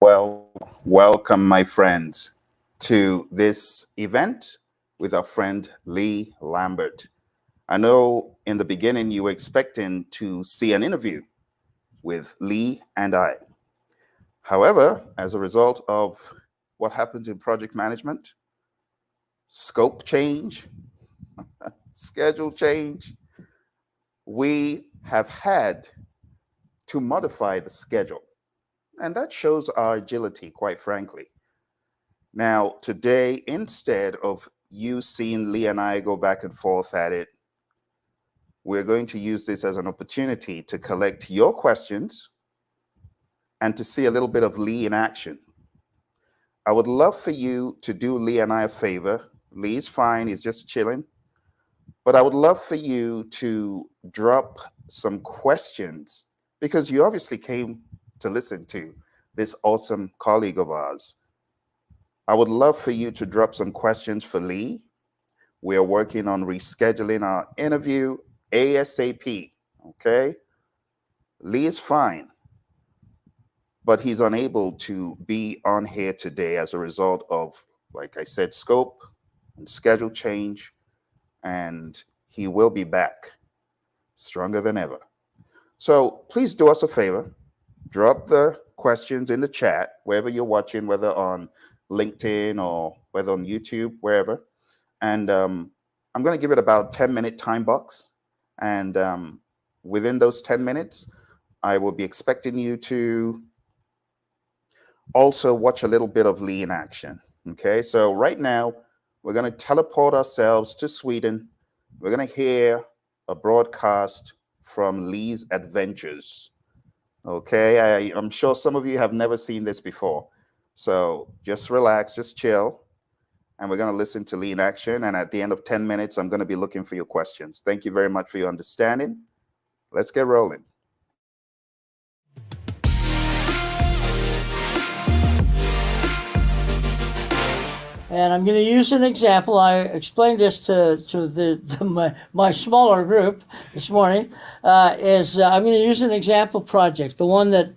Well, welcome, my friends, to this event with our friend Lee Lambert. I know in the beginning you were expecting to see an interview with Lee and I. However, as a result of what happens in project management, scope change, schedule change, we have had to modify the schedule. And that shows our agility, quite frankly. Now, today, instead of you seeing Lee and I go back and forth at it, we're going to use this as an opportunity to collect your questions and to see a little bit of Lee in action. I would love for you to do Lee and I a favor. Lee's fine, he's just chilling. But I would love for you to drop some questions because you obviously came to listen to this awesome colleague of ours. I would love for you to drop some questions for Lee. We are working on rescheduling our interview ASAP, okay? Lee is fine, but he's unable to be on here today as a result of, like I said, scope and schedule change, and he will be back stronger than ever. So please do us a favor, drop the questions in the chat, wherever you're watching, whether on LinkedIn or whether on YouTube, wherever. And I'm going to give it about 10-minute time box. And within those 10 minutes, I will be expecting you to also watch a little bit of Lee in action. Okay, so right now, we're going to teleport ourselves to Sweden. We're going to hear a broadcast from Lee's adventures. Okay, I'm sure some of you have never seen this before. So just relax, just chill. And we're going to listen to Lee in action. And at the end of 10 minutes, I'm going to be looking for your questions. Thank you very much for your understanding. Let's get rolling. And I'm going to use an example. I explained this to my smaller group this morning. I'm going to use an example project, the one that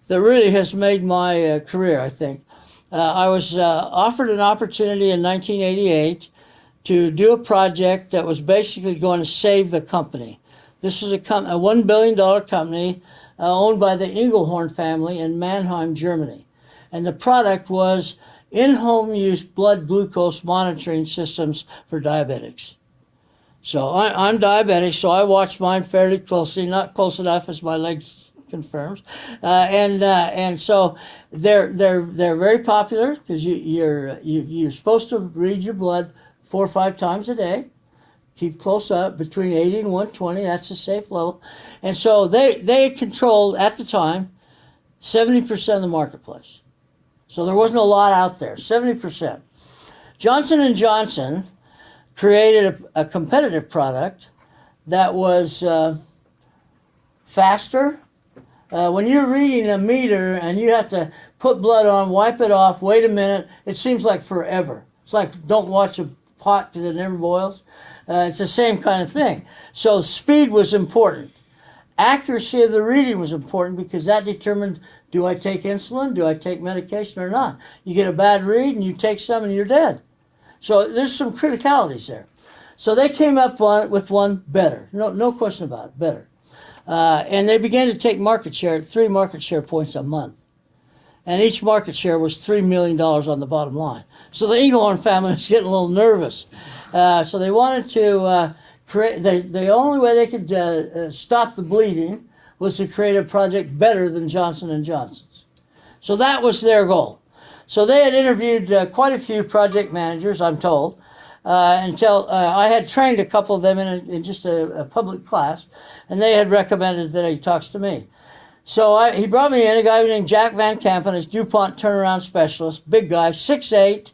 really has made my career, I think. I was offered an opportunity in 1988 to do a project that was basically going to save the company. This was a $1 billion company owned by the Engelhorn family in Mannheim, Germany. And the product was in-home use blood glucose monitoring systems for diabetics. So I'm diabetic, so I watch mine fairly closely, not close enough as my leg confirms, and so they're very popular because you're supposed to read your blood 4 or 5 times a day, keep close up between 80 and 120. That's a safe level, and so they controlled at the time 70% of the marketplace. So there wasn't a lot out there, 70%. Johnson & Johnson created a competitive product that was faster. When you're reading a meter and you have to put blood on, wipe it off, wait a minute, it seems like forever. It's like don't watch a pot that never boils. It's the same kind of thing. So speed was important. Accuracy of the reading was important because that determined, do I take insulin, do I take medication or not? You get a bad read and you take some and you're dead. So there's some criticalities there. So they came up with one better, no question about it, better. And they began to take market share at 3 market share points a month. And each market share was $3 million on the bottom line. So the Engelhorn family was getting a little nervous. So they wanted to create, the only way they could stop the bleeding was to create a project better than Johnson & Johnson's. So that was their goal. So they had interviewed quite a few project managers, I'm told, until I had trained a couple of them in just a public class, and they had recommended that he talks to me. So he brought me in, a guy named Jack Van Kampen, his DuPont turnaround specialist, big guy, 6'8",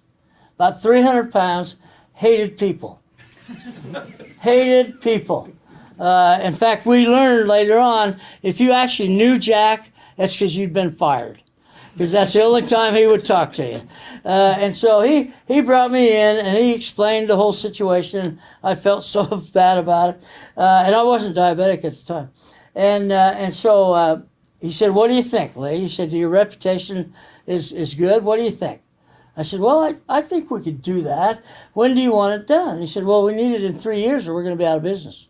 about 300 pounds, hated people. Hated people. In fact, we learned later on, if you actually knew Jack, that's because you'd been fired. Because that's the only time he would talk to you. And so he brought me in and he explained the whole situation. I felt so bad about it. And I wasn't diabetic at the time. And so he said, what do you think, Lee? He said, your reputation is good. What do you think? I said, well, I think we could do that. When do you want it done? He said, well, we need it in 3 years or we're going to be out of business.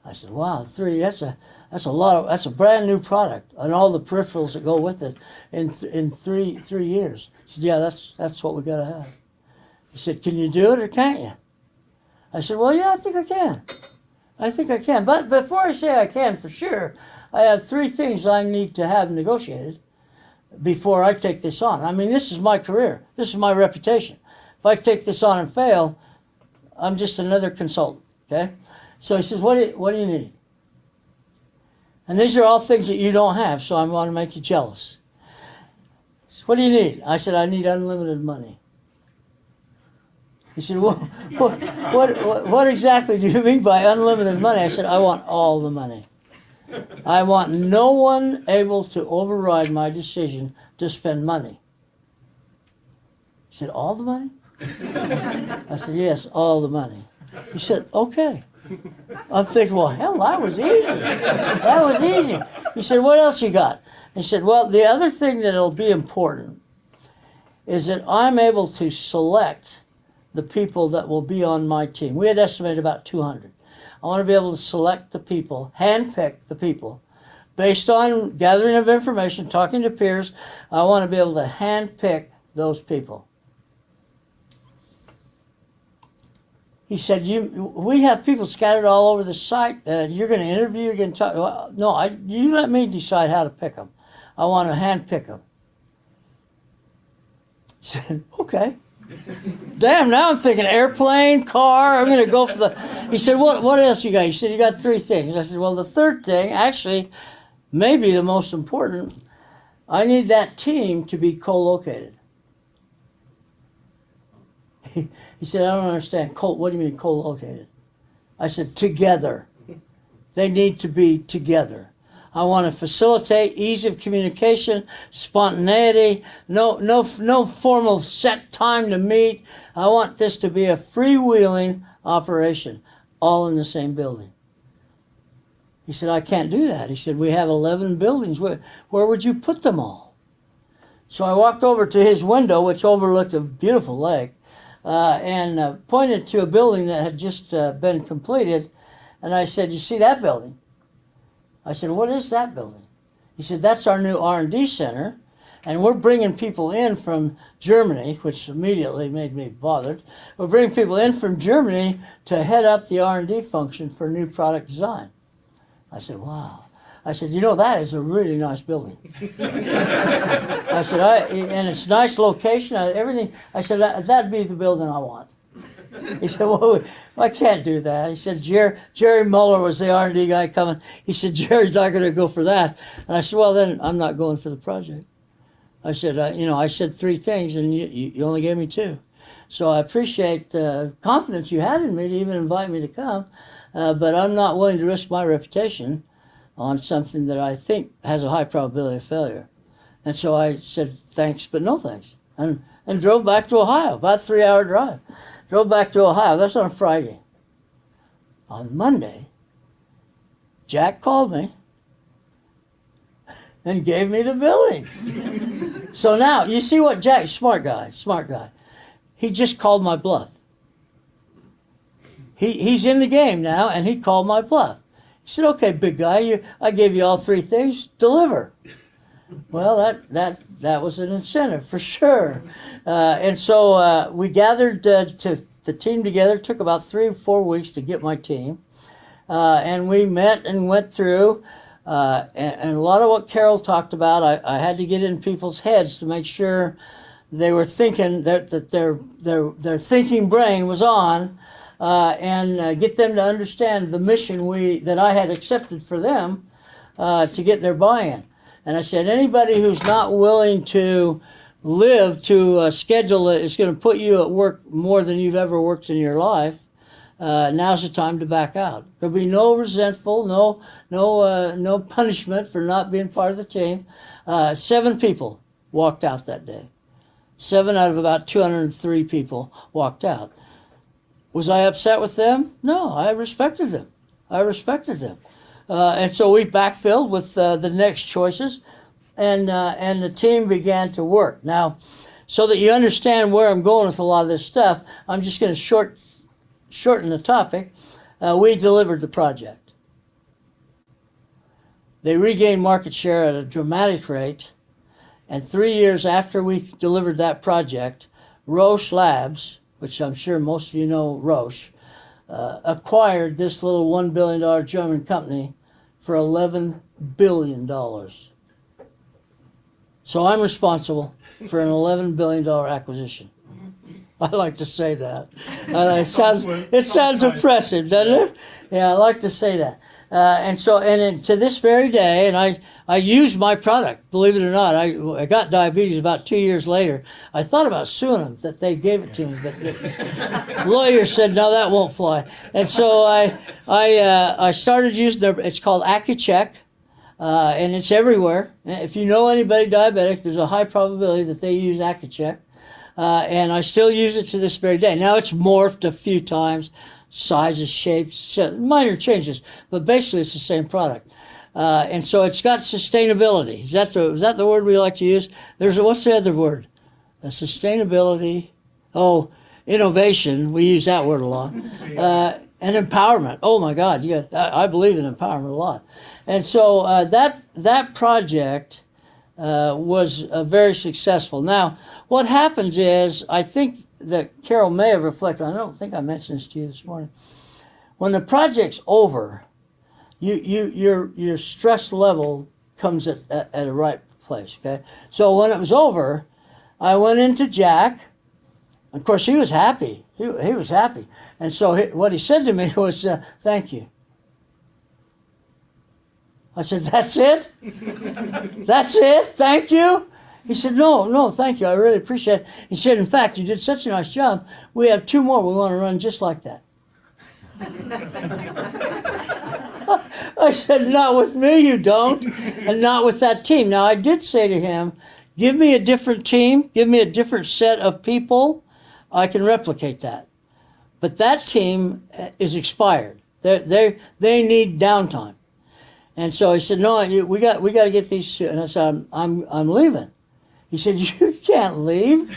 I said, wow, that's a brand new product and all the peripherals that go with it in 3 years. He said, yeah, that's what we got to have. He said, can you do it or can't you? I said, well, yeah, I think I can. I think I can. But before I say I can for sure, I have 3 things I need to have negotiated before I take this on. I mean, this is my career. This is my reputation. If I take this on and fail, I'm just another consultant, okay? So he says, what do you need? And these are all things that you don't have, so I want to make you jealous. He said, what do you need? I said, I need unlimited money. He said, well, what exactly do you mean by unlimited money? I said, I want all the money. I want no one able to override my decision to spend money. He said, all the money? I said, yes, all the money. He said, okay. I'm thinking, well, hell, that was easy. That was easy. He said, what else you got? He said, well, the other thing that'll be important is that I'm able to select the people that will be on my team. We had estimated about 200. I want to be able to select the people, handpick the people, based on gathering of information, talking to peers. I want to be able to handpick those people. He said, we have people scattered all over the site. You're going to interview, you're going to talk. Well, no, you let me decide how to pick them. I want to handpick them. He said, okay. Damn, now I'm thinking airplane, car, I'm going to go for the... He said, what else you got? He said, you got 3 things. I said, well, the third thing, actually, maybe the most important, I need that team to be co-located. He said, I don't understand. What do you mean co-located? I said, together. They need to be together. I want to facilitate ease of communication, spontaneity, no formal set time to meet. I want this to be a freewheeling operation, all in the same building. He said, I can't do that. He said, we have 11 buildings. Where would you put them all? So I walked over to his window, which overlooked a beautiful lake, and pointed to a building that had just been completed. And I said, you see that building? I said, what is that building? He said, that's our new R&D center, and we're bringing people in from Germany, which immediately made me bothered. We're bringing people in from Germany to head up the R&D function for new product design. I said, wow. I said, you know, that is a really nice building. I said, and it's a nice location, everything. I said, that'd be the building I want. He said, well, I can't do that. He said, Jerry Muller was the R&D guy coming. He said, Jerry's not going to go for that. And I said, well, then I'm not going for the project. I said, I said 3 things, and you only gave me 2. So I appreciate the confidence you had in me to even invite me to come, but I'm not willing to risk my reputation on something that I think has a high probability of failure. And so I said, thanks, but no thanks, and drove back to Ohio, about a 3-hour drive. Drove back to Ohio. That's on a Friday. On Monday, Jack called me and gave me the building. So now, you see what Jack, smart guy. He just called my bluff. He's in the game now, and he called my bluff. He said, okay, big guy, I gave you all 3 things, deliver. Well, that was an incentive for sure. And so we gathered the team together. It took about 3 or 4 weeks to get my team. And we met and went through. And a lot of what Carol talked about, I had to get in people's heads to make sure they were thinking, that their thinking brain was on, and get them to understand the mission that I had accepted for them to get their buy-in. And I said, anybody who's not willing to live to a schedule that is going to put you at work more than you've ever worked in your life, now's the time to back out. There'll be no resentful, no punishment for not being part of the team. 7 people walked out that day. 7 out of about 203 people walked out. Was I upset with them? No, I respected them. And so we backfilled with the next choices. and the team began to work. Now, so that you understand where I'm going with a lot of this stuff, I'm just going to shorten the topic. We delivered the project. They regained market share at a dramatic rate, and 3 years after we delivered that project, Roche Labs, which I'm sure most of you know Roche, acquired this little $1 billion German company for $11 billion. So I'm responsible for an $11 billion acquisition. I like to say that. It sounds impressive, doesn't it? Yeah, I like to say that. To this very day, and I use my product, believe it or not. I got diabetes about 2 years later. I thought about suing them that they gave it to me, but the lawyer said, no, that won't fly. And so I started using it's called AccuCheck, and it's everywhere. If you know anybody diabetic, there's a high probability that they use AccuCheck. And I still use it to this very day. Now it's morphed a few times, sizes, shapes, minor changes, but basically it's the same product. And so it's got sustainability. Is that the word we like to use? What's the other word? Sustainability. Oh, innovation. We use that word a lot. And empowerment. Oh my God, I believe in empowerment a lot. And so that project was very successful. Now, what happens is, I think that Carol may have reflected, I don't think I mentioned this to you this morning. When the project's over, your stress level comes at a right place, okay? So when it was over, I went into Jack. Of course, he was happy. He was happy. And so what he said to me was, thank you. I said, that's it? That's it? Thank you? He said, no, thank you. I really appreciate it. He said, in fact, you did such a nice job. We have 2 more we want to run just like that. I said, not with me, you don't, and not with that team. Now, I did say to him, give me a different team, give me a different set of people. I can replicate that. But that team is expired. They need downtime. And so he said, no, we got to get these. And I said, I'm leaving. He said, you can't leave.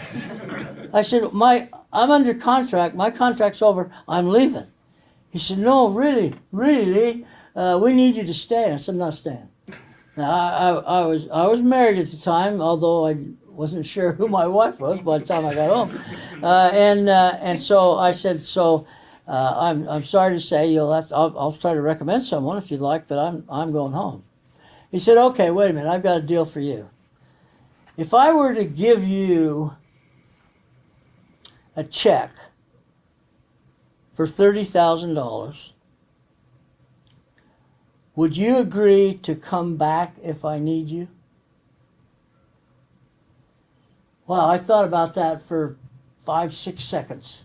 I said, I'm under contract. My contract's over. I'm leaving. He said, no, really, Lee, we need you to stay. I said, I'm not staying. Now, I was married at the time, although I wasn't sure who my wife was by the time I got home. And so I said, I'm sorry to say you'll have to. I'll try to recommend someone if you'd like, but I'm going home. He said, okay, wait a minute. I've got a deal for you. If I were to give you a check for $30,000, would you agree to come back if I need you? Wow, I thought about that for 5-6 seconds.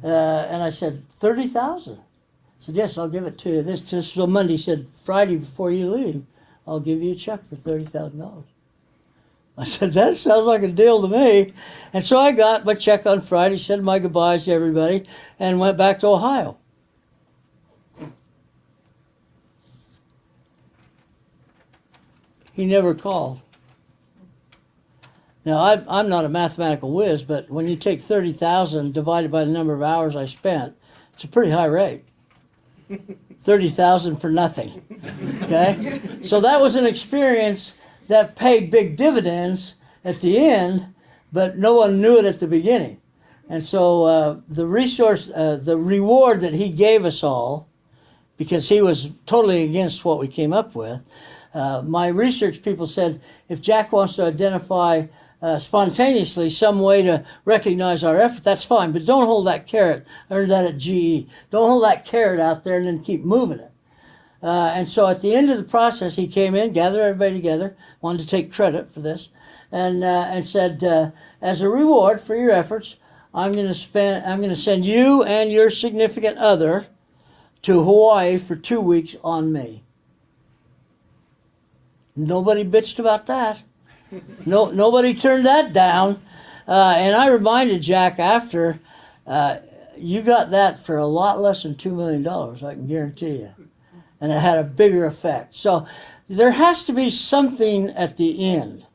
And I said, 30,000. I said, yes, I'll give it to you. This just so Monday. Said, Friday before you leave, I'll give you a check for $30,000. I said, that sounds like a deal to me. And so I got my check on Friday, said my goodbyes to everybody, and went back to Ohio. He never called. Now, I'm not a mathematical whiz, but when you take 30,000 divided by the number of hours I spent, it's a pretty high rate. 30,000 for nothing, okay? So that was an experience that paid big dividends at the end, but no one knew it at the beginning. And so the reward that he gave us all, because he was totally against what we came up with, my research people said, if Jack wants to identify spontaneously some way to recognize our effort, that's fine, but don't hold that carrot. I heard that at GE. Don't hold that carrot out there and then keep moving it. And so at the end of the process, he came in, gathered everybody together, wanted to take credit for this, and said, as a reward for your efforts, I'm going to send you and your significant other to Hawaii for 2 weeks on me. Nobody bitched about that. Nobody turned that down. And I reminded Jack after, you got that for a lot less than $2 million, I can guarantee you. And it had a bigger effect. So there has to be something at the end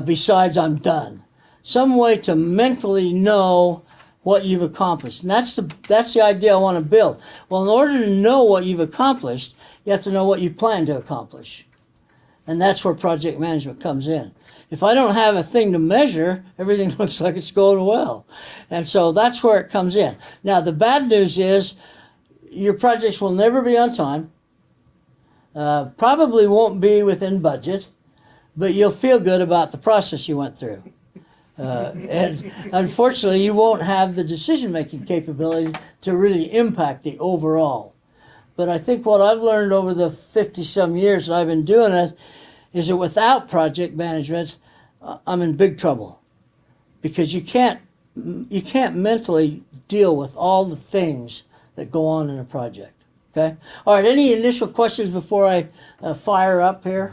besides I'm done. Some way to mentally know what you've accomplished. And that's the idea I want to build. Well, in order to know what you've accomplished, you have to know what you plan to accomplish. And that's where project management comes in. If I don't have a thing to measure, everything looks like it's going well. And so that's where it comes in. Now, the bad news is your projects will never be on time, probably won't be within budget, but you'll feel good about the process you went through. And unfortunately, you won't have the decision-making capability to really impact the overall. But I think what I've learned over the 50-some years that I've been doing it is that without project management, I'm in big trouble, because you can't mentally deal with all the things that go on in a project. Okay. All right. Any initial questions before I fire up here?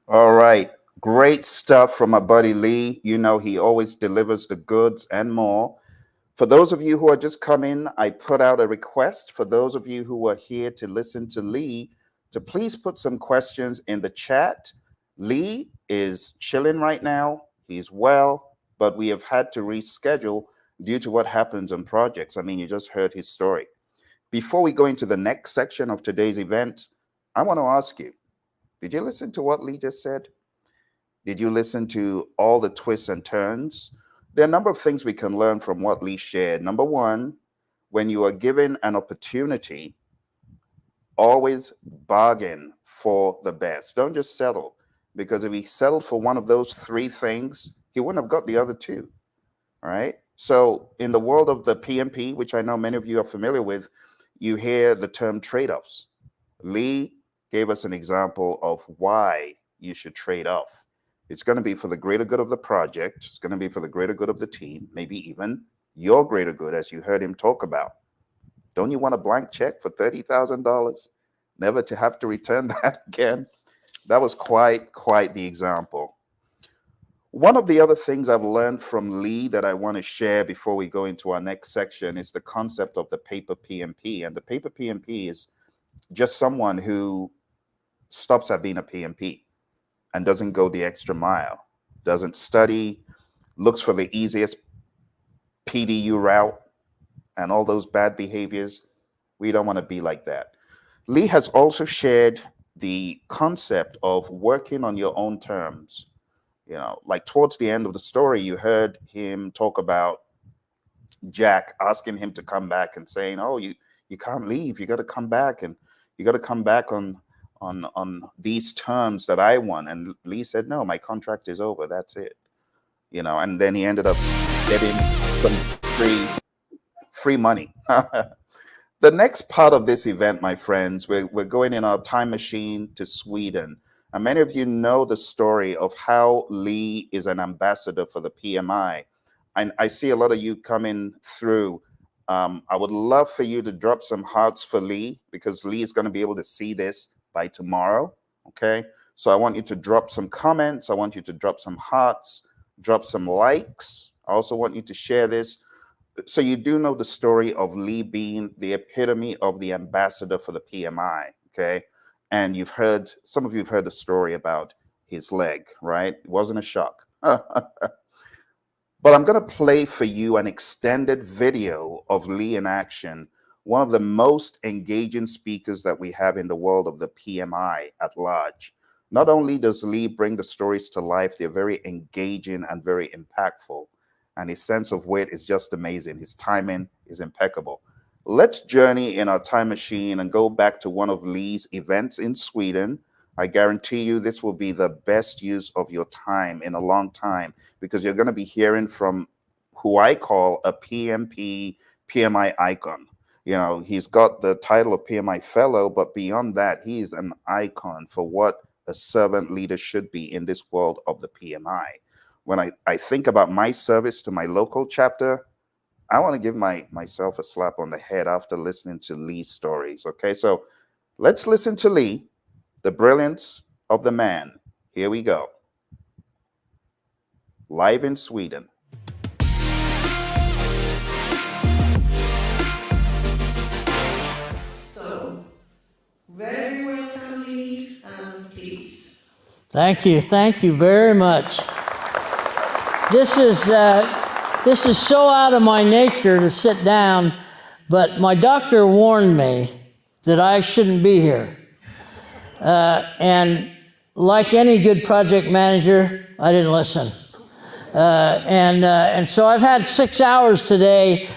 All right. Great stuff from my buddy Lee. You know, he always delivers the goods and more. For those of you who are just coming, I put out a request for those of you who are here to listen to Lee to please put some questions in the chat. Lee is chilling right now. He's well, but we have had to reschedule due to what happens on projects. I mean, you just heard his story. Before we go into the next section of today's event, I want to ask you, did you listen to what Lee just said? Did you listen to all the twists and turns? There are a number of things we can learn from what Lee shared. Number one, when you are given an opportunity, always bargain for the best. Don't just settle, because if he settled for one of those three things, he wouldn't have got the other two. All right. So in the world of the PMP, which I know many of you are familiar with, you hear the term trade-offs. Lee gave us an example of why you should trade off. It's going to be for the greater good of the project. It's going to be for the greater good of the team, maybe even your greater good, as you heard him talk about. Don't you want a blank check for $30,000, never to have to return that again? That was quite the example. One of the other things I've learned from Lee that I want to share before we go into our next section is the concept of the paper PMP. And the paper PMP is just someone who stops at being a PMP and doesn't go the extra mile, doesn't study, looks for the easiest PDU route, and all those bad behaviors. We don't want to be like that. Lee has also shared the concept of working on your own terms. You know, like towards the end of the story, you heard him talk about Jack asking him to come back and saying, "Oh, you can't leave. You got to come back, and you got to come back on these terms that I want." And Lee said, "No, my contract is over. That's it." You know, and then he ended up getting some free money. The next part of this event, my friends, we're going in our time machine to Sweden. And many of you know the story of how Lee is an ambassador for the PMI. And I see a lot of you coming through. I would love for you to drop some hearts for Lee, because Lee is going to be able to see this by tomorrow. Okay. So I want you to drop some comments. I want you to drop some hearts, drop some likes. I also want you to share this. So you do know the story of Lee being the epitome of the ambassador for the PMI. Okay. And some of you have heard the story about his leg, right? It wasn't a shock. But I'm going to play for you an extended video of Lee in action, one of the most engaging speakers that we have in the world of the PMI at large. Not only does Lee bring the stories to life, they're very engaging and very impactful. And his sense of wit is just amazing. His timing is impeccable. Let's journey in our time machine and go back to one of Lee's events in Sweden. I guarantee you this will be the best use of your time in a long time, because you're going to be hearing from who I call a PMP, PMI icon. You know, he's got the title of PMI fellow, but beyond that, he's an icon for what a servant leader should be in this world of the PMI. When I think about my service to my local chapter, I want to give myself a slap on the head after listening to Lee's stories. Okay, so let's listen to Lee, the brilliance of the man. Here we go. Live in Sweden. Very welcome, Lee, and please. Thank you very much. This is so out of my nature to sit down, but my doctor warned me that I shouldn't be here. And like any good project manager, I didn't listen. And so I've had 6 hours today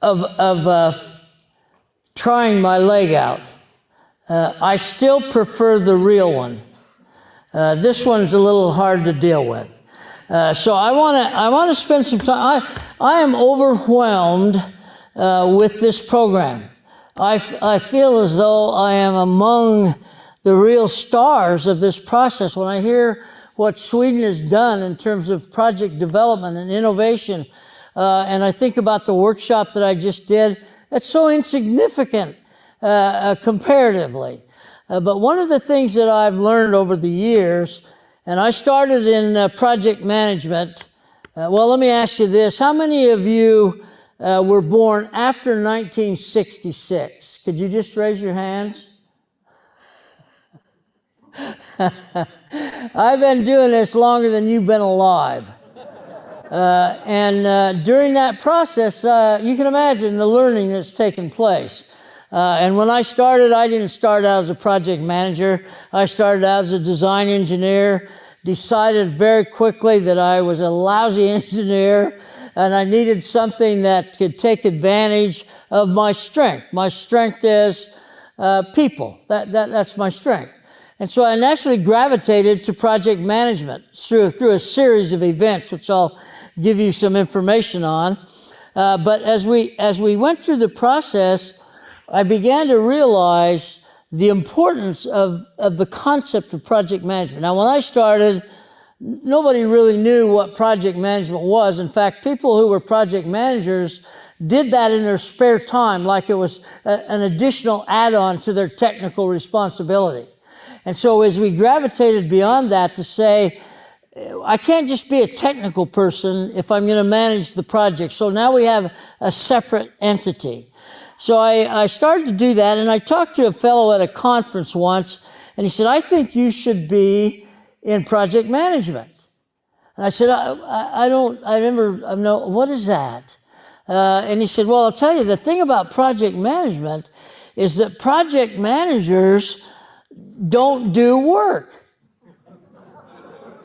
of trying my leg out. I still prefer the real one. This one's a little hard to deal with. So I want to spend some time. I am overwhelmed with this program. I feel as though I am among the real stars of this process. When I hear what Sweden has done in terms of project development and innovation, and I think about the workshop that I just did, it's so insignificant comparatively. But one of the things that I've learned over the years, and I started in project management. Well, let me ask you this. How many of you were born after 1966? Could you just raise your hands? I've been doing this longer than you've been alive. And during that process, you can imagine the learning that's taken place. And when I started, I didn't start out as a project manager. I started out as a design engineer, decided very quickly that I was a lousy engineer and I needed something that could take advantage of my strength. My strength is people. That's my strength. And so I naturally gravitated to project management through a series of events, which I'll give you some information on. But as we went through the process, I began to realize the importance of the concept of project management. Now, when I started, nobody really knew what project management was. In fact, people who were project managers did that in their spare time, like it was an additional add-on to their technical responsibility. And so as we gravitated beyond that to say, I can't just be a technical person if I'm going to manage the project. So now we have a separate entity. So I started to do that, and I talked to a fellow at a conference once, and he said, I think you should be in project management. And I said, I know, what is that? And he said, well, I'll tell you, the thing about project management is that project managers don't do work.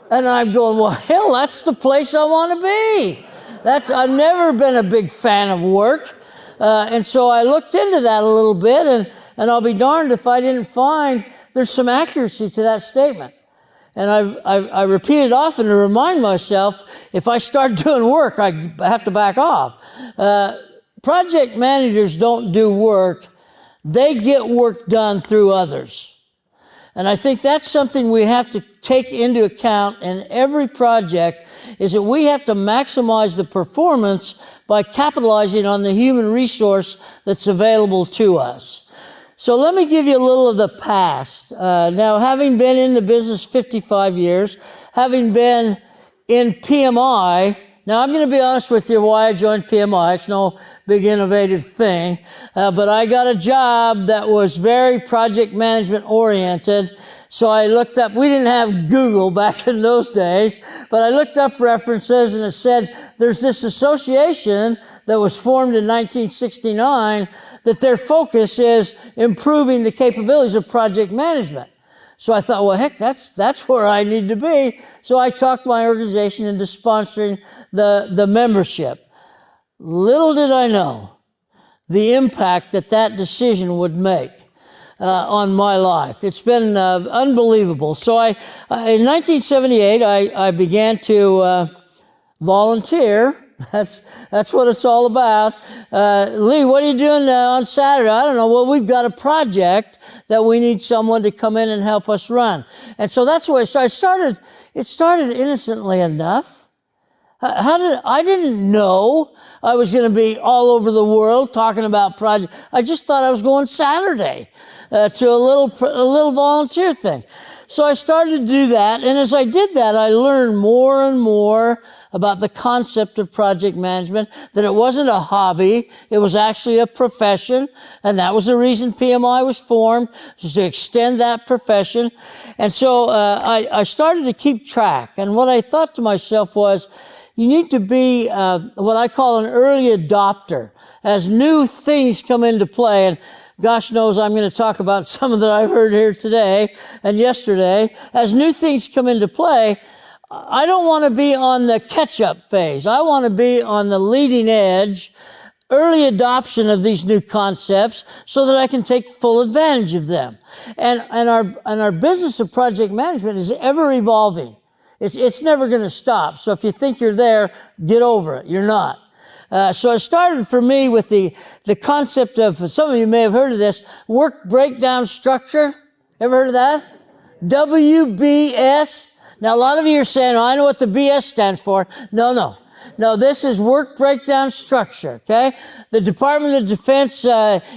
And I'm going, well, hell, that's the place I want to be. I've never been a big fan of work. And so I looked into that a little bit, and I'll be darned if I didn't find there's some accuracy to that statement. And I repeat it often to remind myself, if I start doing work, I have to back off. Project managers don't do work. They get work done through others. And I think that's something we have to take into account in every project, is that we have to maximize the performance by capitalizing on the human resource that's available to us. So let me give you a little of the past. Now, having been in the business 55 years, having been in PMI, now I'm going to be honest with you why I joined PMI. It's no big innovative thing, but I got a job that was very project management oriented. So I looked up, we didn't have Google back in those days, but I looked up references, and it said there's this association that was formed in 1969 that their focus is improving the capabilities of project management. So I thought, well, heck, that's where I need to be. So I talked my organization into sponsoring the membership. Little did I know the impact that decision would make on my life. It's been unbelievable. So in 1978, I began to volunteer. That's what it's all about. Lee, what are you doing on Saturday? I don't know. Well, we've got a project that we need someone to come in and help us run. And so that's where it started. It started innocently enough. I didn't know I was going to be all over the world talking about projects. I just thought I was going Saturday to a little volunteer thing. So I started to do that, and as I did that, I learned more and more about the concept of project management, that it wasn't a hobby, it was actually a profession, and that was the reason PMI was formed, was to extend that profession. And so I started to keep track, and what I thought to myself was, you need to be what I call an early adopter. As new things come into play, and gosh knows I'm going to talk about some of that I've heard here today and yesterday. As new things come into play, I don't want to be on the catch-up phase. I want to be on the leading edge, early adoption of these new concepts so that I can take full advantage of them. And our business of project management is ever evolving. It's never going to stop. So if you think you're there, get over it. You're not. So it started for me with the concept of, some of you may have heard of this, work breakdown structure. Ever heard of that? WBS. Now, a lot of you are saying, oh, I know what the BS stands for. No, this is work breakdown structure, okay? The Department of Defense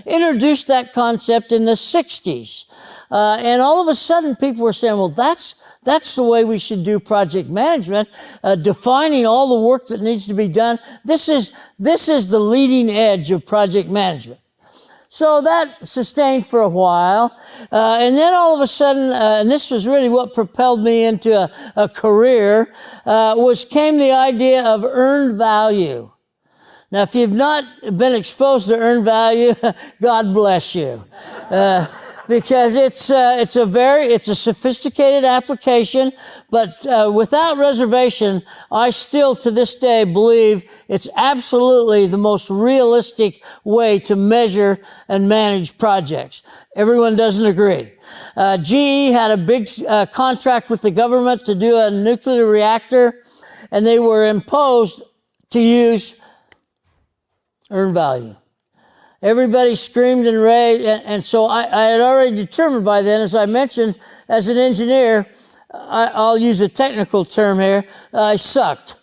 introduced that concept in the 60s. And all of a sudden, people were saying, well, that's the way we should do project management, defining all the work that needs to be done. This is the leading edge of project management. So that sustained for a while. And then all of a sudden, and this was really what propelled me into a career, came the idea of earned value. Now, if you've not been exposed to earned value, God bless you. Because it's a sophisticated application, but without reservation, I still to this day believe it's absolutely the most realistic way to measure and manage projects. Everyone doesn't agree. GE had a big contract with the government to do a nuclear reactor, and they were imposed to use earned value. Everybody screamed and raved, and so I had already determined by then, as I mentioned, as an engineer, I'll use a technical term here, I sucked.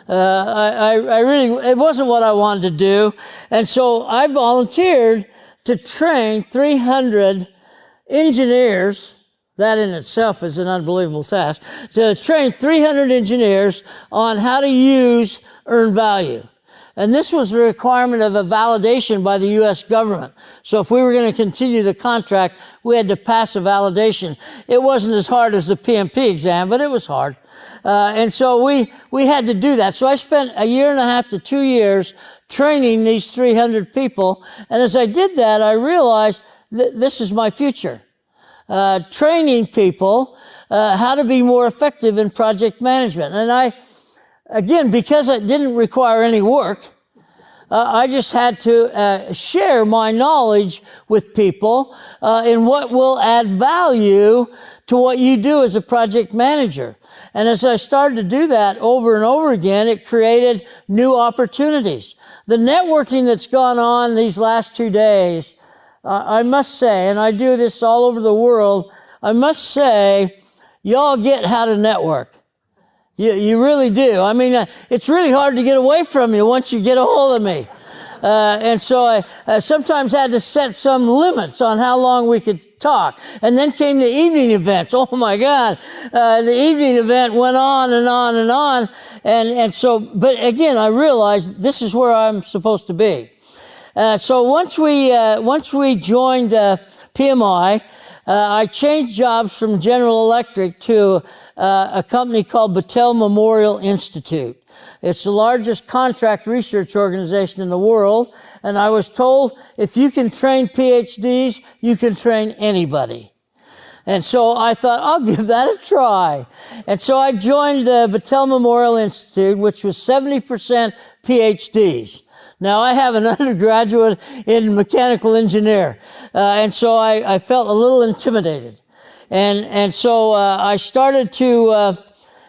I really, it wasn't what I wanted to do, and so I volunteered to train 300 engineers. That in itself is an unbelievable task, to train 300 engineers on how to use earned value. And this was a requirement of a validation by the U.S. government. So if we were going to continue the contract, we had to pass a validation. It wasn't as hard as the PMP exam, but it was hard. And so we had to do that. So I spent a year and a half to 2 years training these 300 people. And as I did that, I realized that this is my future. Training people how to be more effective in project management. And again, because it didn't require any work, I just had to share my knowledge with people in what will add value to what you do as a project manager. And as I started to do that over and over again, it created new opportunities. The networking that's gone on these last 2 days, I must say, and I do this all over the world, I must say, y'all get how to network. You really do. I mean, it's really hard to get away from you once you get a hold of me. And so I sometimes had to set some limits on how long we could talk. And then came the evening events. Oh my God. The evening event went on and on and on. And so, but again, I realized this is where I'm supposed to be. So once we joined PMI, I changed jobs from General Electric to a company called Battelle Memorial Institute. It's the largest contract research organization in the world, and I was told if you can train PhDs, you can train anybody. And so I thought, I'll give that a try. And so I joined the Battelle Memorial Institute, which was 70% PhDs. Now, I have an undergraduate in mechanical engineer, and so I felt a little intimidated. And so I started to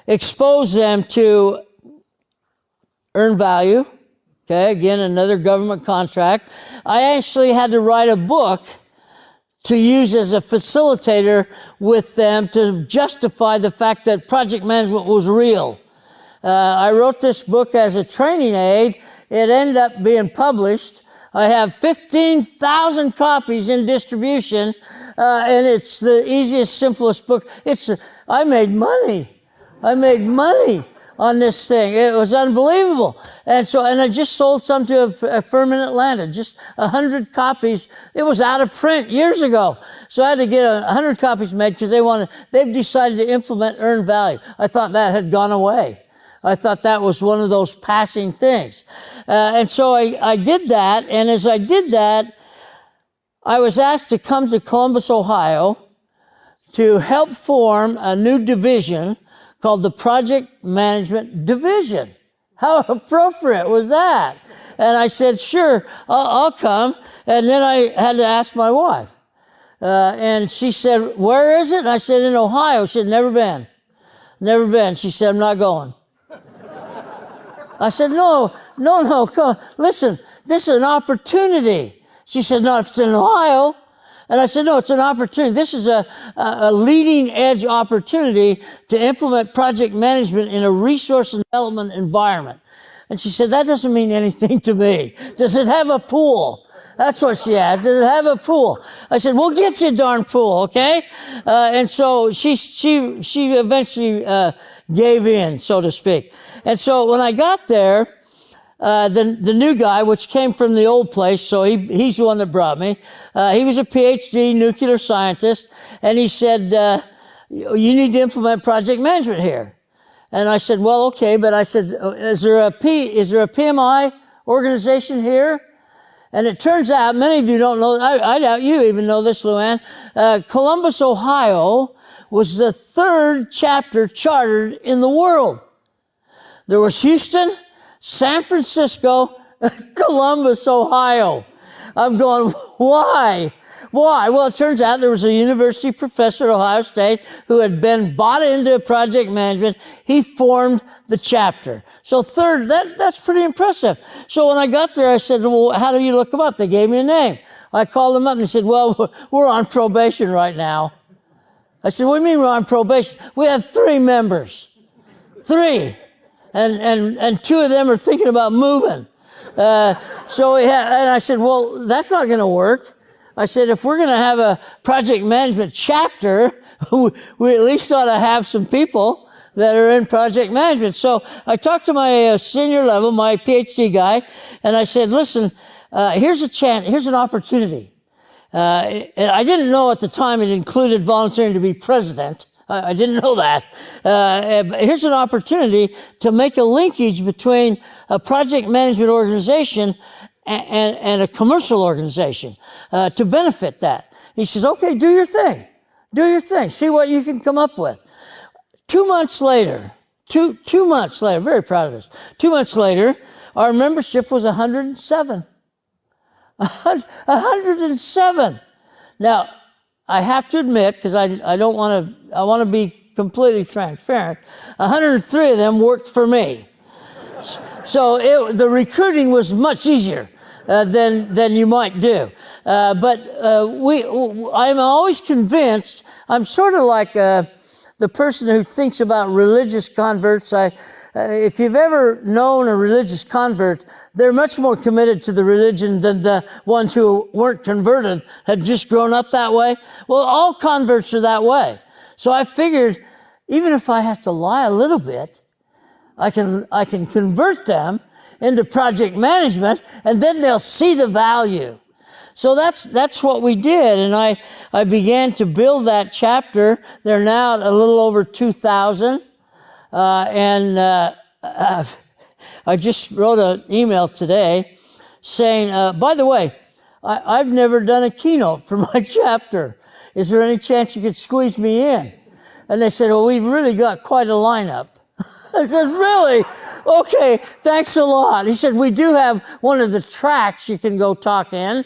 expose them to earned value. Okay, again, another government contract. I actually had to write a book to use as a facilitator with them to justify the fact that project management was real. I wrote this book as a training aid. It ended up being published. I have 15,000 copies in distribution. And it's the easiest, simplest book. I made money. I made money on this thing. It was unbelievable. And I just sold some to a firm in Atlanta, just 100 copies. It was out of print years ago. So I had to get 100 copies made because they've decided to implement earned value. I thought that had gone away. I thought that was one of those passing things. And so I did that. And as I did that, I was asked to come to Columbus, Ohio to help form a new division called the Project Management Division. How appropriate was that? And I said, sure, I'll come. And then I had to ask my wife. And she said, where is it? And I said, in Ohio. She said, never been. Never been. She said, I'm not going. I said, no, come on. Listen, this is an opportunity. She said, no, it's in Ohio. And I said, no, it's an opportunity. This is a leading edge opportunity to implement project management in a resource and development environment. And she said, that doesn't mean anything to me. Does it have a pool? That's what she had. Does it have a pool? I said, we'll get you a darn pool, okay? And so she eventually gave in, so to speak. And so when I got there, the new guy, which came from the old place, so he's the one that brought me. He was a PhD nuclear scientist, and he said, you need to implement project management here. And I said, well, okay, but I said, is there a PMI organization here? And it turns out, many of you don't know, I doubt you even know this, Luann, Columbus, Ohio was the third chapter chartered in the world. There was Houston, San Francisco, Columbus, Ohio. I'm going, why? Why? Well, it turns out there was a university professor at Ohio State who had been bought into project management. He formed the chapter. So third, that's pretty impressive. So when I got there, I said, well, how do you look them up? They gave me a name. I called them up and they said, well, we're on probation right now. I said, what do you mean we're on probation? We have 3 members. 3. And 2 of them are thinking about moving. And I said, well, that's not going to work. I said, if we're going to have a project management chapter, we at least ought to have some people that are in project management. So I talked to my senior level, my PhD guy, and I said, listen, here's a chance, here's an opportunity. And I didn't know at the time it included volunteering to be president. I didn't know that. But here's an opportunity to make a linkage between a project management organization and a commercial organization to benefit that. He says, okay, do your thing. Do your thing. See what you can come up with. 2 months later, two months later, very proud of this. 2 months later, our membership was 107. 107. Now, I have to admit, because I want to be completely transparent, 103 of them worked for me. So the recruiting was much easier than you might do. But I'm always convinced, I'm sort of like the person who thinks about religious converts. If you've ever known a religious convert, they're much more committed to the religion than the ones who weren't converted, had just grown up that way. Well, all converts are that way. So I figured, even if I have to lie a little bit, I can convert them into project management, and then they'll see the value. So that's what we did, and I began to build that chapter. They're now at a little over 2,000, I just wrote an email today saying, by the way, I've never done a keynote for my chapter. Is there any chance you could squeeze me in? And they said, well, we've really got quite a lineup. I said, really? Okay, thanks a lot. He said, we do have one of the tracks you can go talk in.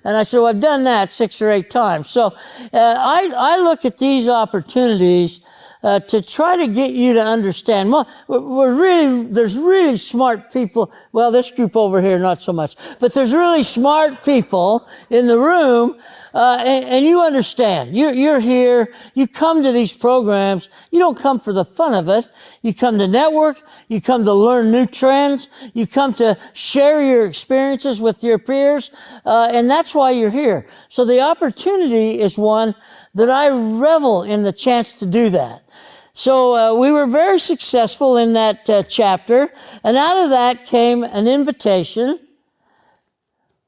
And I said, well, I've done that 6 or 8 times. So I look at these opportunities to try to get you to understand. Well, there's really smart people. Well, this group over here, not so much. But there's really smart people in the room, and you understand. You're here. You come to these programs. You don't come for the fun of it. You come to network. You come to learn new trends. You come to share your experiences with your peers, and that's why you're here. So the opportunity is one that I revel in the chance to do that. So we were very successful in that chapter, and out of that came an invitation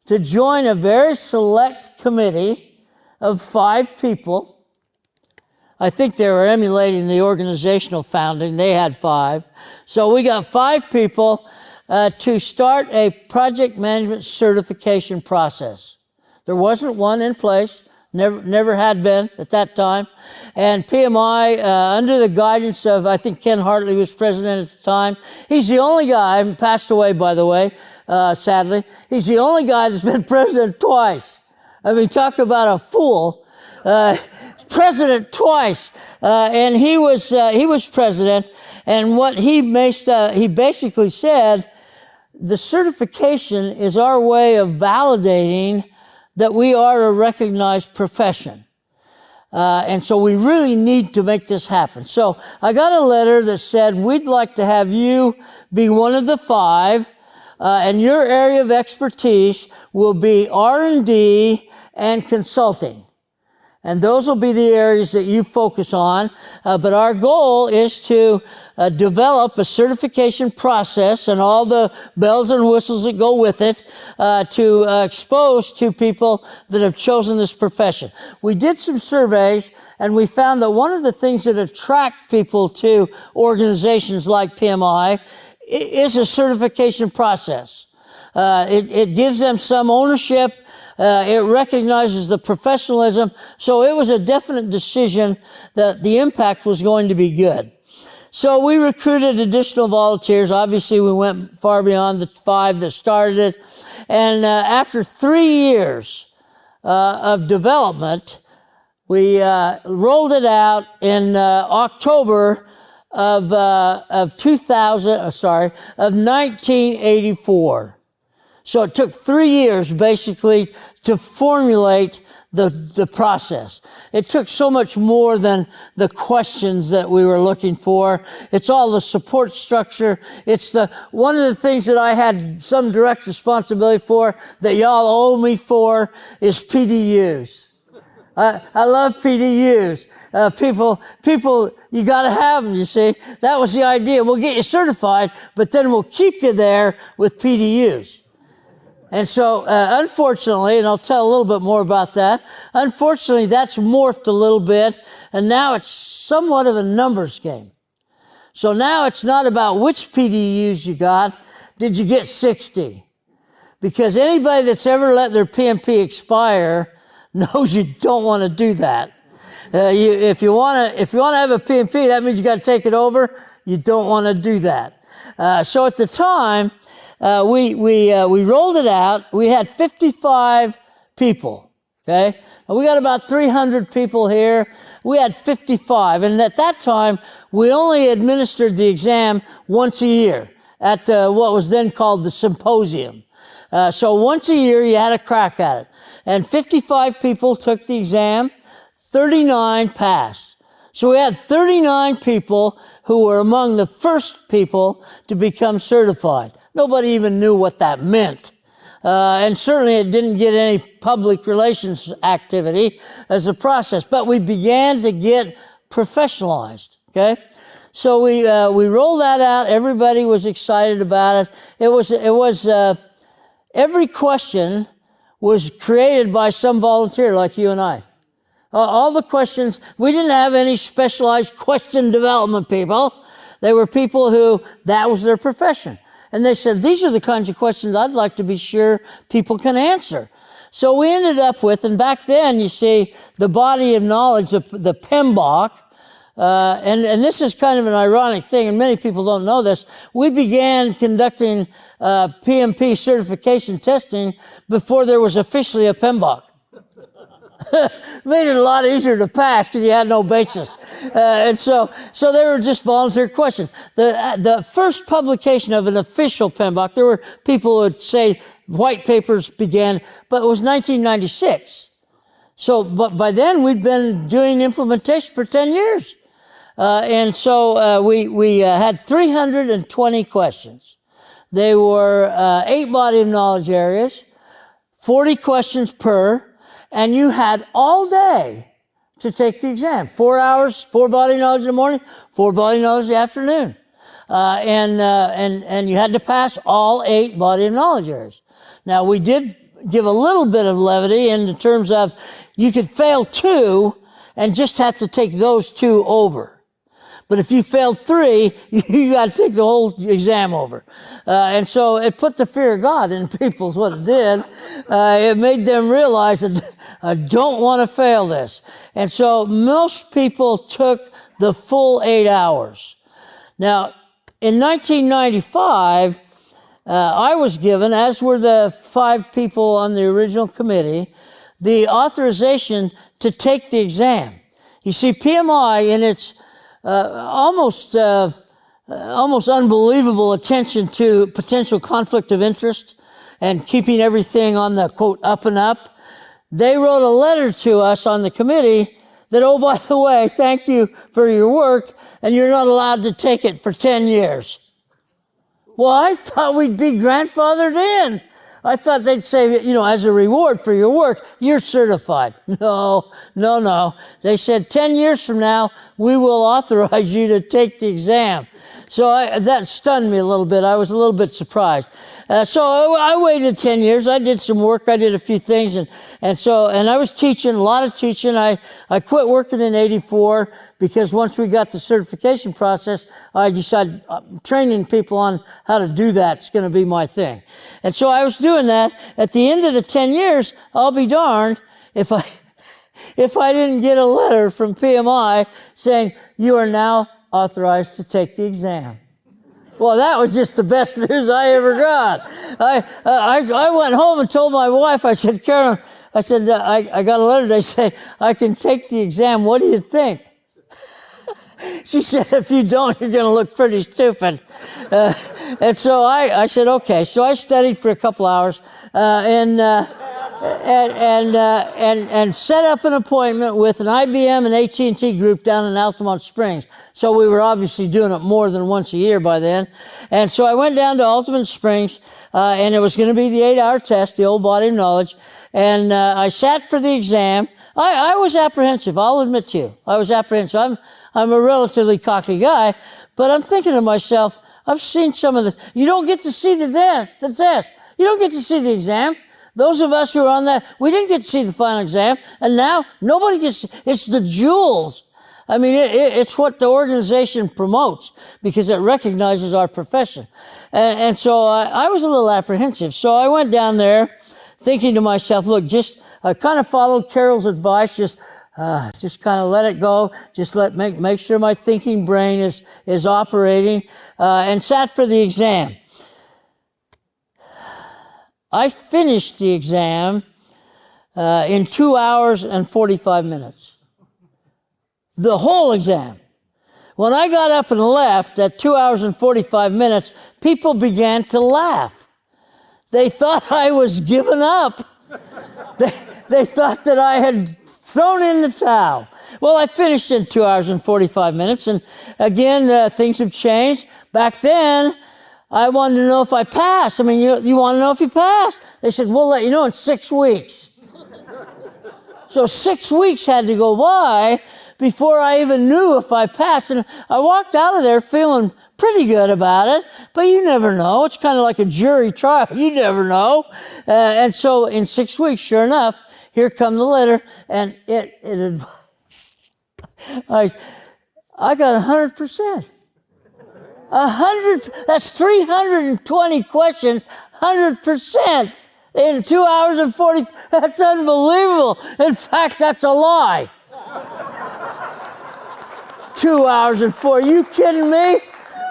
to join a very select committee of 5 people. I think they were emulating the organizational founding. They had 5. So we got 5 people to start a project management certification process. There wasn't one in place. Never had been at that time. And PMI, under the guidance of, I think Ken Hartley was president at the time. He's the only guy, passed away by the way, sadly. He's the only guy that's been president twice. I mean, talk about a fool. President twice. And he was president. And what he basically said, the certification is our way of validating that we are a recognized profession. And so we really need to make this happen. So I got a letter that said, we'd like to have you be one of the 5, and your area of expertise will be R&D and consulting. And those will be the areas that you focus on. But our goal is to develop a certification process and all the bells and whistles that go with it to expose to people that have chosen this profession. We did some surveys, and we found that one of the things that attract people to organizations like PMI is a certification process. It gives them some ownership. It recognizes the professionalism. So it was a definite decision that the impact was going to be good. So we recruited additional volunteers. Obviously, we went far beyond the 5 that started it. And after 3 years of development, we rolled it out in October of 1984. So it took 3 years basically to formulate the process. It took so much more than the questions that we were looking for. It's all the support structure. It's one of the things that I had some direct responsibility for that y'all owe me for is PDUs. I love PDUs. People, you gotta have them, you see. That was the idea. We'll get you certified, but then we'll keep you there with PDUs. And so, unfortunately, and I'll tell a little bit more about that, unfortunately, that's morphed a little bit, and now it's somewhat of a numbers game. So now it's not about which PDUs you got. Did you get 60? Because anybody that's ever let their PMP expire knows you don't want to do that. If you want to have a PMP, that means you got to take it over. You don't want to do that. So at the time, we rolled it out. We had 55 people. Okay, and we got about 300 people here. We had 55, and at that time, we only administered the exam once a year at what was then called the symposium. So once a year, you had a crack at it. And 55 people took the exam, 39 passed. So we had 39 people who were among the first people to become certified. Nobody even knew what that meant. And certainly it didn't get any public relations activity as a process. But we began to get professionalized, okay? So we rolled that out. Everybody was excited about it. It was every question was created by some volunteer like you and I. All the questions, we didn't have any specialized question development people. They were people who, that was their profession. And they said, these are the kinds of questions I'd like to be sure people can answer. So we ended up with, and back then, you see, the body of knowledge, the PMBOK, and this is kind of an ironic thing, and many people don't know this. We began conducting PMP certification testing before there was officially a PMBOK. Made it a lot easier to pass because you had no basis. And so they were just volunteer questions. The first publication of an official PMBOK, there were people who would say white papers began, but it was 1996. So, but by then we'd been doing implementation for 10 years. And so we had 320 questions. They were 8 body of knowledge areas, 40 questions per, and you had all day to take the exam. 4 hours, 4 body knowledge in the morning, 4 body knowledge in the afternoon. And you had to pass all 8 body of knowledge areas. Now, we did give a little bit of levity in terms of you could fail 2 and just have to take those 2 over. But if you failed 3, you got to take the whole exam over. And so it put the fear of God in people is what it did. It made them realize that I don't want to fail this. And so most people took the full 8 hours. Now, in 1995, I was given, as were the 5 people on the original committee, the authorization to take the exam. You see, PMI in its almost unbelievable attention to potential conflict of interest and keeping everything on the, quote, up and up. They wrote a letter to us on the committee that, oh, by the way, thank you for your work, and you're not allowed to take it for 10 years. Well, I thought we'd be grandfathered in. I thought they'd say, as a reward for your work, you're certified. No. They said 10 years from now, we will authorize you to take the exam. So that stunned me a little bit. I was a little bit surprised. So I waited 10 years. I did some work. I did a few things. And I was teaching, a lot of teaching. I quit working in 84 because once we got the certification process, I decided training people on how to do that's going to be my thing. And so I was doing that. At the end of the 10 years, I'll be darned if I didn't get a letter from PMI saying, you are now authorized to take the exam. Well, that was just the best news I ever got. I went home and told my wife, I said, Karen, I got a letter. They say, I can take the exam. What do you think? She said, if you don't, you're going to look pretty stupid. And so I said, okay. So I studied for a couple hours and set up an appointment with an IBM and AT&T group down in Altamont Springs. So we were obviously doing it more than once a year by then. And so I went down to Altamont Springs, and it was going to be the 8-hour test, the old body of knowledge. And I sat for the exam. I was apprehensive. I'll admit to you. I was apprehensive. I'm a relatively cocky guy, but I'm thinking to myself, I've seen some of the, you don't get to see the test. You don't get to see the exam. Those of us who are on that, we didn't get to see the final exam, and now nobody gets, it's the jewels. I mean, it's what the organization promotes because it recognizes our profession. And so I was a little apprehensive. So I went down there thinking to myself, look, I kind of followed Carol's advice, just kind of let it go, just make sure my thinking brain is operating, and sat for the exam. I finished the exam in 2 hours and 45 minutes. The whole exam. When I got up and left at 2 hours and 45 minutes, people began to laugh. They thought I was giving up. They thought that I had thrown in the towel. Well, I finished in 2 hours and 45 minutes, and again, things have changed. Back then, I wanted to know if I passed. I mean, you want to know if you passed? They said, we'll let you know in 6 weeks. So 6 weeks had to go by before I even knew if I passed. And I walked out of there feeling pretty good about it, but you never know. It's kind of like a jury trial. You never know. And so in 6 weeks, sure enough, here come the letter, and I got 100%. 100, that's 320 questions, 100% in 2 hours and 40, that's unbelievable. In fact, that's a lie. 2 hours and 40, you kidding me?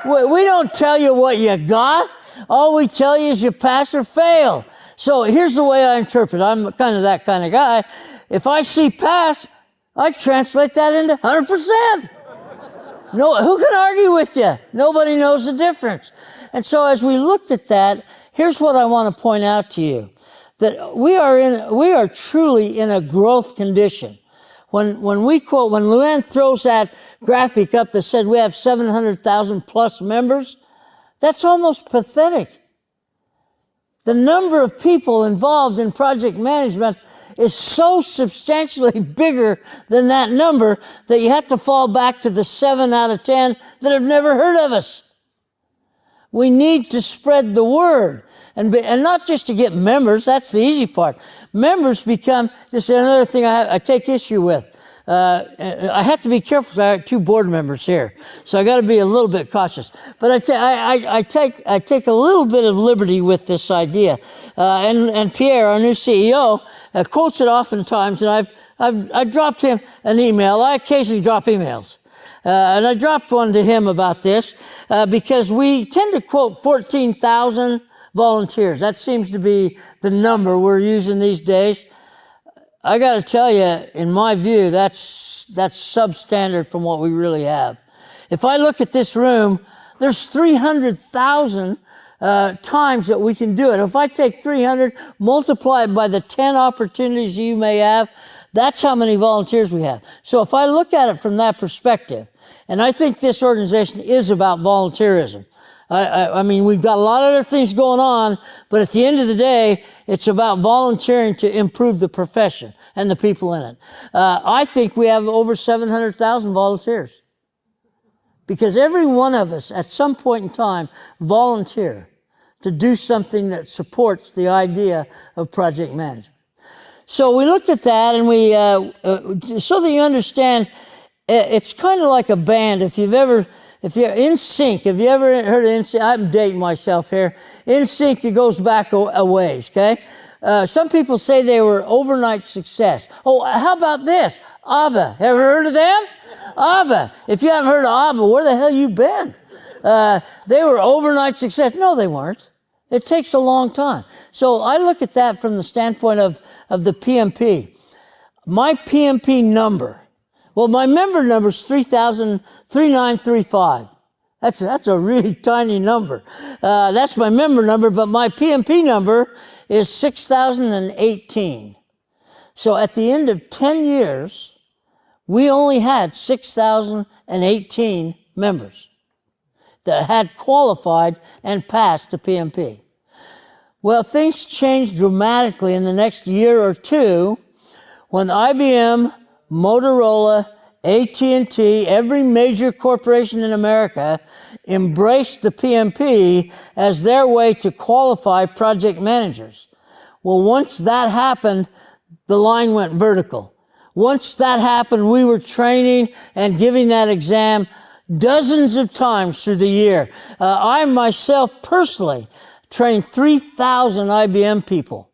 We don't tell you what you got. All we tell you is you pass or fail. So here's the way I interpret. I'm kind of that kind of guy. If I see pass, I translate that into 100%. No, who can argue with you? Nobody knows the difference. And so as we looked at that, here's what I want to point out to you. That we are truly in a growth condition. When Luann throws that graphic up that said we have 700,000 plus members, that's almost pathetic. The number of people involved in project management is so substantially bigger than that number that you have to fall back to the 7 out of 10 that have never heard of us. We need to spread the word. And not just to get members, that's the easy part. Members become, this is another thing I take issue with. I have to be careful because I have 2 board members here, so I got to be a little bit cautious. But I take a little bit of liberty with this idea. And Pierre, our new CEO, quotes it oftentimes, and I've dropped him an email. I occasionally drop emails. And I dropped one to him about this because we tend to quote 14,000 volunteers. That seems to be the number we're using these days. I got to tell you, in my view, that's substandard from what we really have. If I look at this room, there's 300,000 times that we can do it. If I take 300, multiply it by the 10 opportunities you may have, that's how many volunteers we have. So if I look at it from that perspective, and I think this organization is about volunteerism. I mean, we've got a lot of other things going on, but at the end of the day, it's about volunteering to improve the profession and the people in it. I think we have over 700,000 volunteers. Because every one of us, at some point in time, volunteer to do something that supports the idea of project management. So we looked at that, and we, so that you understand, it's kind of like a band. If you're in sync, have you ever heard of in sync? I'm dating myself here. In sync, it goes back a ways, okay? Some people say they were overnight success. Oh, how about this? ABBA, ever heard of them? ABBA. If you haven't heard of ABBA, where the hell you been? They were overnight success. No, they weren't. It takes a long time. So I look at that from the standpoint of the PMP. My PMP number, well, my member number is 3935. That's a really tiny number. That's my member number, but my PMP number is 6,018. So at the end of 10 years, we only had 6,018 members that had qualified and passed the PMP. Well, things changed dramatically in the next year or two when IBM, Motorola, AT&T, every major corporation in America embraced the PMP as their way to qualify project managers. Well, once that happened, the line went vertical. Once that happened, we were training and giving that exam dozens of times through the year. I myself personally trained 3,000 IBM people.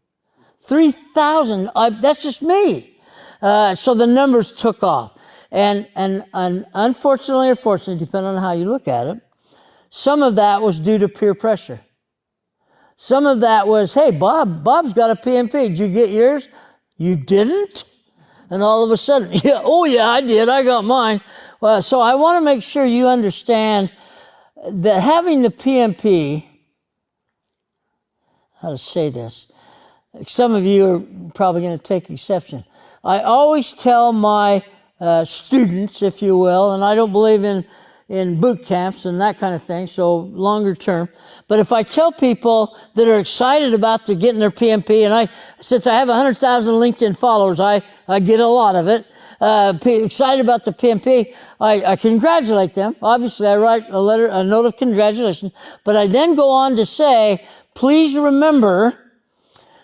3,000, that's just me. So the numbers took off. And unfortunately or fortunately, depending on how you look at it, some of that was due to peer pressure. Some of that was, hey, Bob's got a PMP. Did you get yours? You didn't? And all of a sudden, yeah, oh yeah, I did. I got mine. Well, so I want to make sure you understand that having the PMP, how to say this, some of you are probably going to take exception. I always tell my students, if you will, and I don't believe in boot camps and that kind of thing, so longer term. But if I tell people that are excited about getting their PMP, and since I have 100,000 LinkedIn followers, I get a lot of it, excited about the PMP, I congratulate them. Obviously, I write a note of congratulations, but I then go on to say, please remember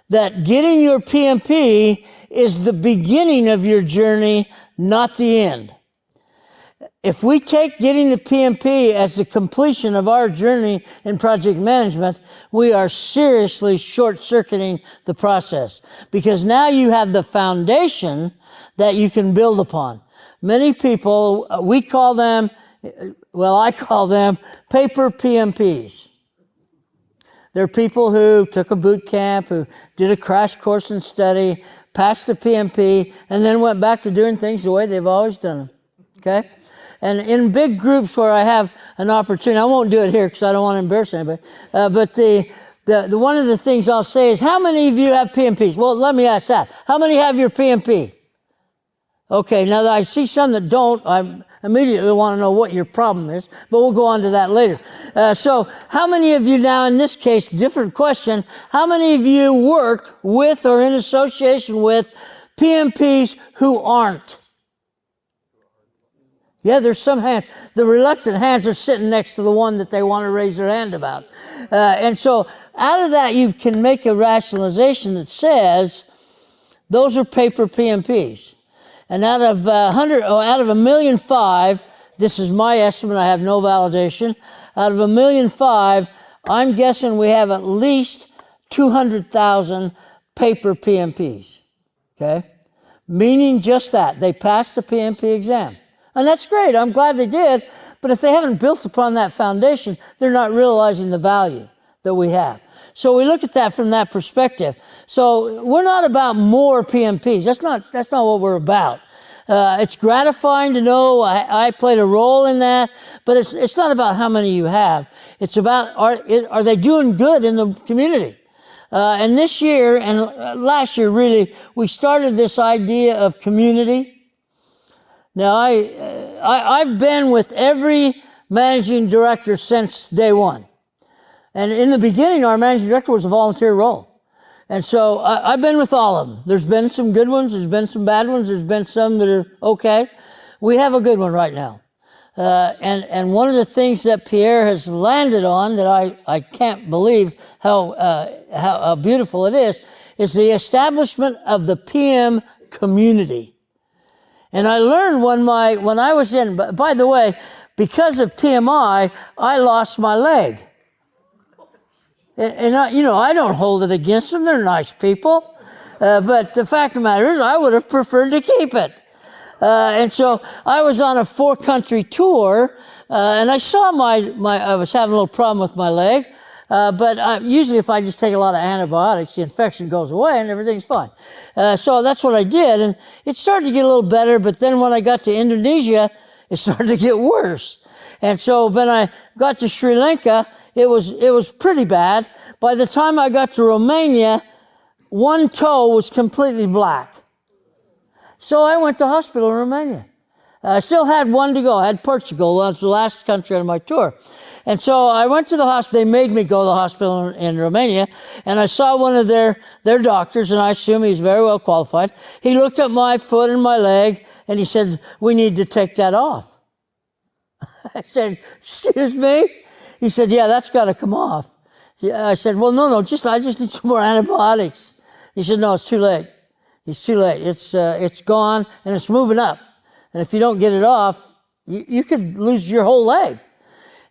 that getting your PMP is the beginning of your journey, not the end. If we take getting the PMP as the completion of our journey in project management, we are seriously short-circuiting the process, because now you have the foundation that you can build upon. Many people, I call them paper PMPs. They're people who took a boot camp, who did a crash course in study, passed the PMP, and then went back to doing things the way they've always done them, okay? And in big groups where I have an opportunity, I won't do it here because I don't want to embarrass anybody, but the one of the things I'll say is, how many of you have PMPs? Well, let me ask that. How many have your PMP? Okay, now that I see some that don't, I immediately want to know what your problem is, but we'll go on to that later. So how many of you now, in this case, different question, how many of you work with or in association with PMPs who aren't? Yeah, there's some hands. The reluctant hands are sitting next to the one that they want to raise their hand about. And so out of that, you can make a rationalization that says those are paper PMPs. And out of 1,500,000, this is my estimate, I have no validation, out of 1,500,000, I'm guessing we have at least 200,000 paper PMPs, okay? Meaning just that, they passed the PMP exam. And that's great, I'm glad they did, but if they haven't built upon that foundation, they're not realizing the value that we have. So we look at that from that perspective. So we're not about more PMPs. That's not what we're about. It's gratifying to know I played a role in that, but it's not about how many you have. It's about are they doing good in the community? And this year and last year, really, we started this idea of community. Now, I've been with every managing director since day one. And in the beginning, our managing director was a volunteer role. And so I've been with all of them. There's been some good ones. There's been some bad ones. There's been some that are okay. We have a good one right now. And one of the things that Pierre has landed on that I can't believe how beautiful it is the establishment of the PM community. And I learned when I was in, by the way, because of PMI, I lost my leg. And I don't hold it against them. They're nice people. But the fact of the matter is, I would have preferred to keep it. And so I was on a 4-country tour, and I saw I was having a little problem with my leg. But usually if I just take a lot of antibiotics, the infection goes away and everything's fine. So that's what I did. And it started to get a little better. But then when I got to Indonesia, it started to get worse. And so when I got to Sri Lanka, it was pretty bad. By the time I got to Romania, one toe was completely black. So I went to hospital in Romania. I still had one to go. I had Portugal. That was the last country on my tour. And so I went to the hospital. They made me go to the hospital in Romania. And I saw one of their doctors, and I assume he's very well qualified. He looked at my foot and my leg, and he said, "We need to take that off." I said, "Excuse me?" He said, "Yeah, that's got to come off." I said, "Well, no, I just need some more antibiotics." He said, "No, it's too late. It's too late. It's gone, and it's moving up. And if you don't get it off, you could lose your whole leg."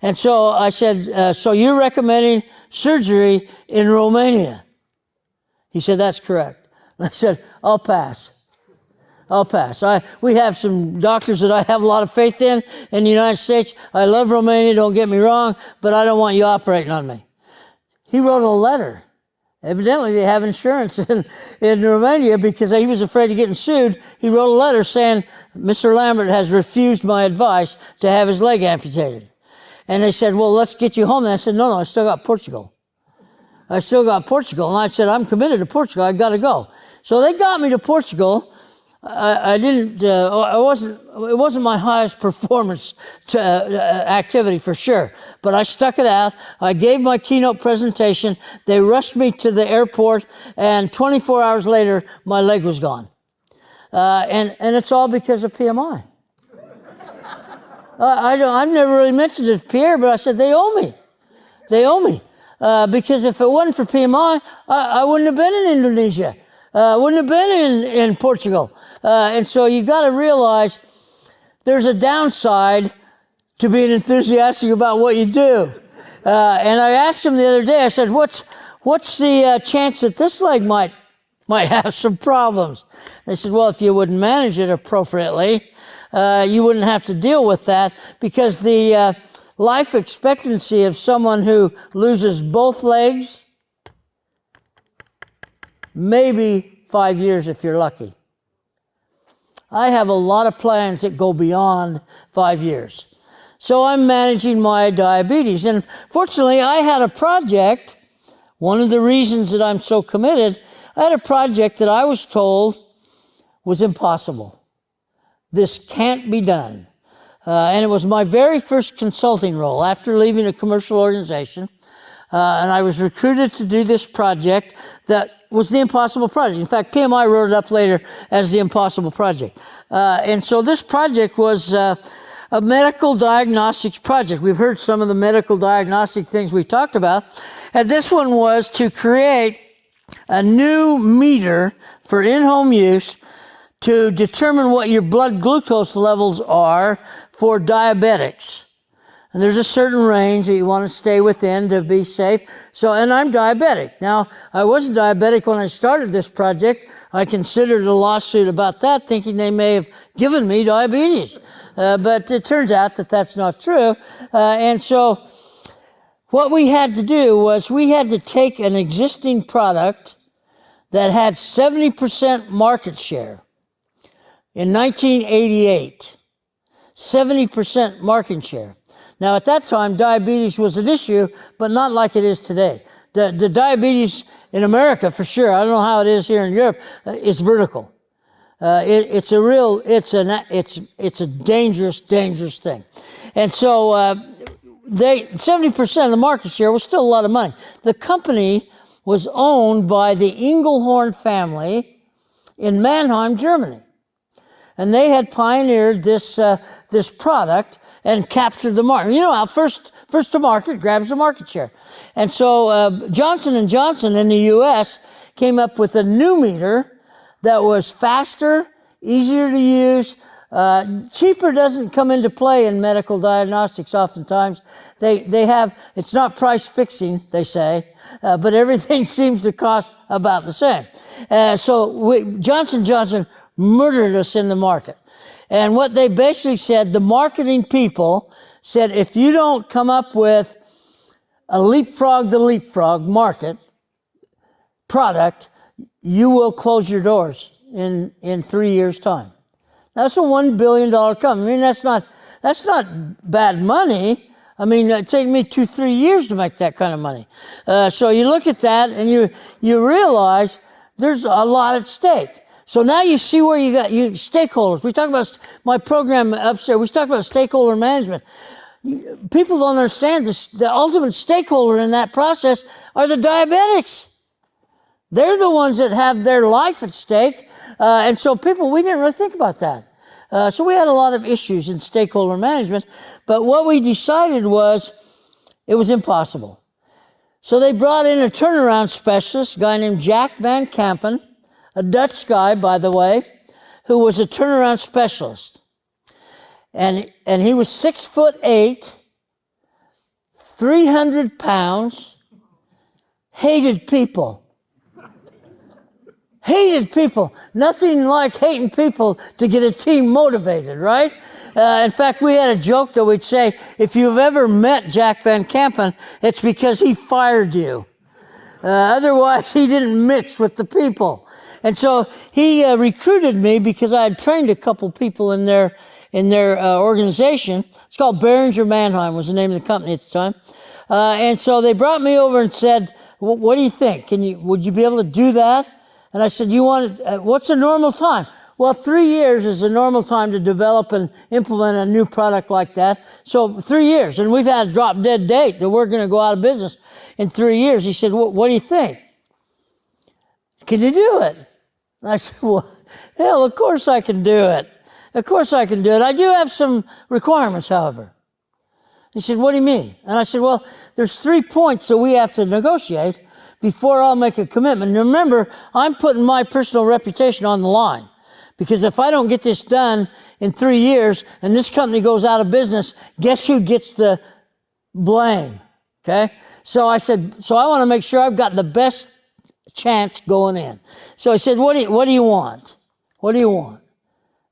And so I said, "So you're recommending surgery in Romania?" He said, "That's correct." And I said, I'll pass. We have some doctors that I have a lot of faith in the United States. I love Romania, don't get me wrong, but I don't want you operating on me. He wrote a letter. Evidently, they have insurance in Romania because he was afraid of getting sued. He wrote a letter saying, "Mr. Lambert has refused my advice to have his leg amputated." And they said, "Well, let's get you home." And I said, no, I still got Portugal. And I said, "I'm committed to Portugal. I got to go." So they got me to Portugal. It wasn't my highest performance activity for sure, but I stuck it out. I gave my keynote presentation. They rushed me to the airport, and 24 hours later, my leg was gone. And it's all because of PMI. I've never really mentioned it to Pierre, but I said, they owe me. Because if it wasn't for PMI, I wouldn't have been in Indonesia. Wouldn't have been in Portugal. And so you got to realize there's a downside to being enthusiastic about what you do. And I asked him the other day, I said, what's the chance that this leg might have some problems? They said, well, if you wouldn't manage it appropriately, you wouldn't have to deal with that, because the life expectancy of someone who loses both legs, maybe 5 years if you're lucky. I have a lot of plans that go beyond 5 years. So I'm managing my diabetes. And fortunately, I had a project. One of the reasons that I'm so committed, I had a project that I was told was impossible. This can't be done. And it was my very first consulting role after leaving a commercial organization. And I was recruited to do this project that was the impossible project. In fact, PMI wrote it up later as the impossible project. And so this project was a medical diagnostics project. We've heard some of the medical diagnostic things we talked about. And this one was to create a new meter for in-home use to determine what your blood glucose levels are for diabetics. And there's a certain range that you want to stay within to be safe. So, and I'm diabetic. Now, I wasn't diabetic when I started this project. I considered a lawsuit about that, thinking they may have given me diabetes. But it turns out that that's not true. And so what we had to do was we had to take an existing product that had 70% market share in 1988. 70% market share. Now, at that time, diabetes was an issue, but not like it is today. The diabetes in America, for sure, I don't know how it is here in Europe, is vertical. It's a dangerous thing. And so 70% of the market share was still a lot of money. The company was owned by the Engelhorn family in Mannheim, Germany. And they had pioneered this product and captured the market. You know how first to market grabs the market share. And so Johnson & Johnson in the U.S. came up with a new meter that was faster, easier to use. Cheaper doesn't come into play in medical diagnostics oftentimes. They have, it's not price fixing, they say, but everything seems to cost about the same. Johnson & Johnson murdered us in the market. And what they basically said, the marketing people said, if you don't come up with a leapfrog the leapfrog market product, you will close your doors in 3 years' time. That's a $1 billion company. I mean, that's not bad money. I mean, it took me 2-3 years to make that kind of money. So you look at that and you realize there's a lot at stake. So now you see where you got your stakeholders. We talk about my program upstairs. We talk about stakeholder management. People don't understand this. The ultimate stakeholder in that process are the diabetics. They're the ones that have their life at stake. And so we didn't really think about that. So we had a lot of issues in stakeholder management. But what we decided was it was impossible. So they brought in a turnaround specialist, a guy named Jack Van Kampen, a Dutch guy, by the way, who was a turnaround specialist. And he was 6'8", 300 pounds, hated people. Hated people. Nothing like hating people to get a team motivated, right? In fact, we had a joke that we'd say, if you've ever met Jack Van Kampen, it's because he fired you. Otherwise, he didn't mix with the people. And so he recruited me because I had trained a couple people in their organization. It's called Behringer Mannheim was the name of the company at the time. And so they brought me over and said, what do you think? Would you be able to do that? And I said, what's a normal time? Well, 3 years is a normal time to develop and implement a new product like that. So 3 years. And we've had a drop dead date that we're going to go out of business in 3 years. He said, what do you think? Can you do it? And I said, well, hell, of course I can do it. Of course I can do it. I do have some requirements, however. He said, what do you mean? And I said, well, there's 3 points that we have to negotiate before I'll make a commitment. And remember, I'm putting my personal reputation on the line. Because if I don't get this done in 3 years and this company goes out of business, guess who gets the blame? Okay? So I said, I want to make sure I've got the best chance going in. So I said, what do you want? What do you want?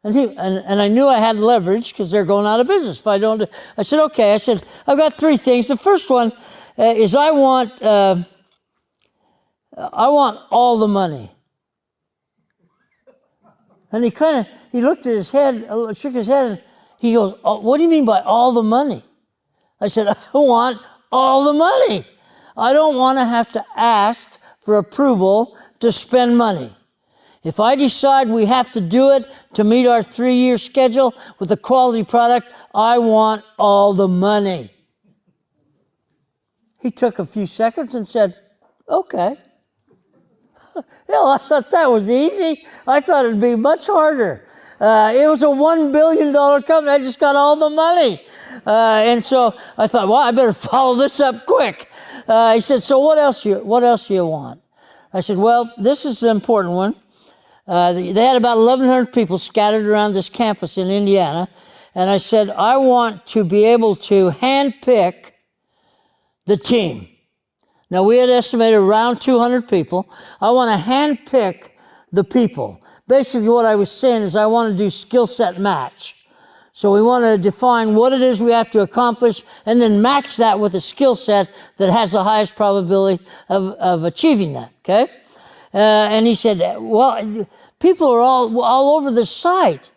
And I knew I had leverage because they're going out of business. If I don't, I said, okay. I said, I've got 3 things. The first one is I want all the money. And he looked at his head, shook his head, and he goes, oh, what do you mean by all the money? I said, I want all the money. I don't want to have to ask for approval to spend money. If I decide we have to do it to meet our 3-year schedule with a quality product, I want all the money. He took a few seconds and said, okay. I thought that was easy. I thought it'd be much harder. It was a $1 billion company. I just got all the money. And so I thought, well, I better follow this up quick. He said, so what else do you want? I said, well, this is an important one. They had about 1,100 people scattered around this campus in Indiana. And I said, I want to be able to handpick the team. Now, we had estimated around 200 people. I want to handpick the people. Basically, what I was saying is I want to do skill set match. So we want to define what it is we have to accomplish and then match that with a skill set that has the highest probability of achieving that, okay? And he said, well, people are all over the site.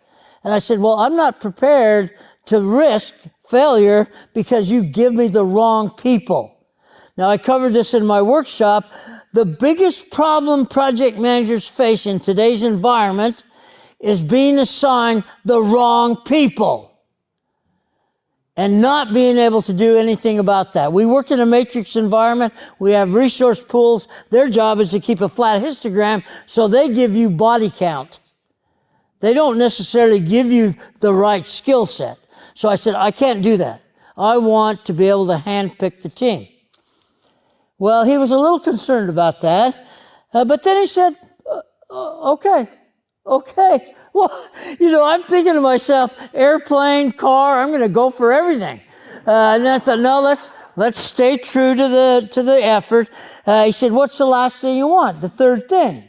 And I said, well, I'm not prepared to risk failure because you give me the wrong people. Now, I covered this in my workshop. The biggest problem project managers face in today's environment is being assigned the wrong people and not being able to do anything about that. We work in a matrix environment. We have resource pools. Their job is to keep a flat histogram, so they give you body count. They don't necessarily give you the right skill set. So I said, I can't do that. I want to be able to handpick the team. Well, he was a little concerned about that, but then he said, okay. Well, I'm thinking to myself, airplane, car, I'm going to go for everything. And I thought, no, let's stay true to the effort. He said, what's the last thing you want? The third thing.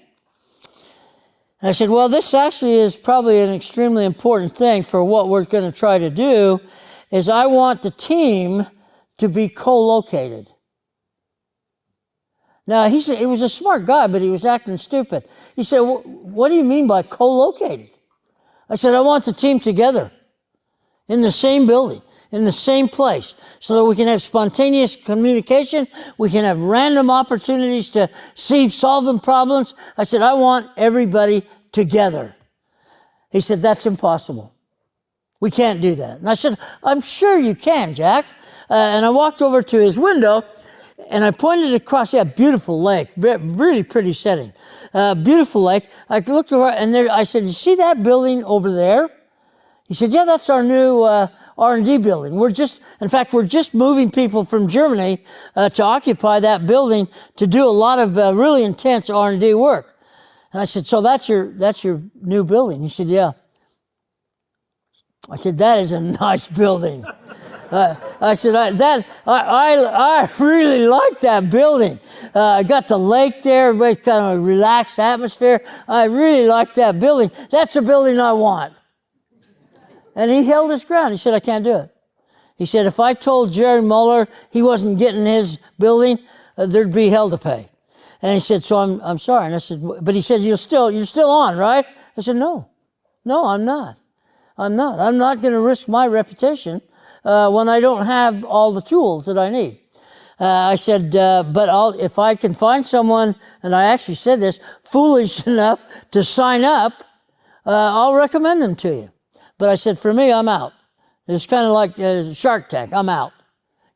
And I said, well, this actually is probably an extremely important thing for what we're going to try to do, is I want the team to be co-located. Now, he said, he was a smart guy, but he was acting stupid. He said, what do you mean by co-located? I said, I want the team together in the same building, in the same place, so that we can have spontaneous communication. We can have random opportunities to solve them problems. I said, I want everybody together. He said, that's impossible. We can't do that. And I said, I'm sure you can, Jack. And I walked over to his window, and I pointed across, beautiful lake, really pretty setting, beautiful lake. I looked over, and there, I said, you see that building over there? He said, yeah, that's our new R&D building. We're just moving people from Germany to occupy that building to do a lot of really intense R&D work. And I said, so that's your new building? He said, yeah. I said, that is a nice building. I said, I really like that building. I got the lake there, everybody kind of a relaxed atmosphere. I really like that building. That's the building I want. And he held his ground. He said, I can't do it. He said, if I told Jerry Muller he wasn't getting his building, there'd be hell to pay. And he said, so I'm sorry. And I said, but he said, you're still on, right? I said, no, I'm not. I'm not going to risk my reputation when I don't have all the tools that I need. I said, but if I can find someone, and I actually said this, foolish enough to sign up, I'll recommend them to you. But I said, for me, I'm out. It's kind of like Shark Tank. I'm out.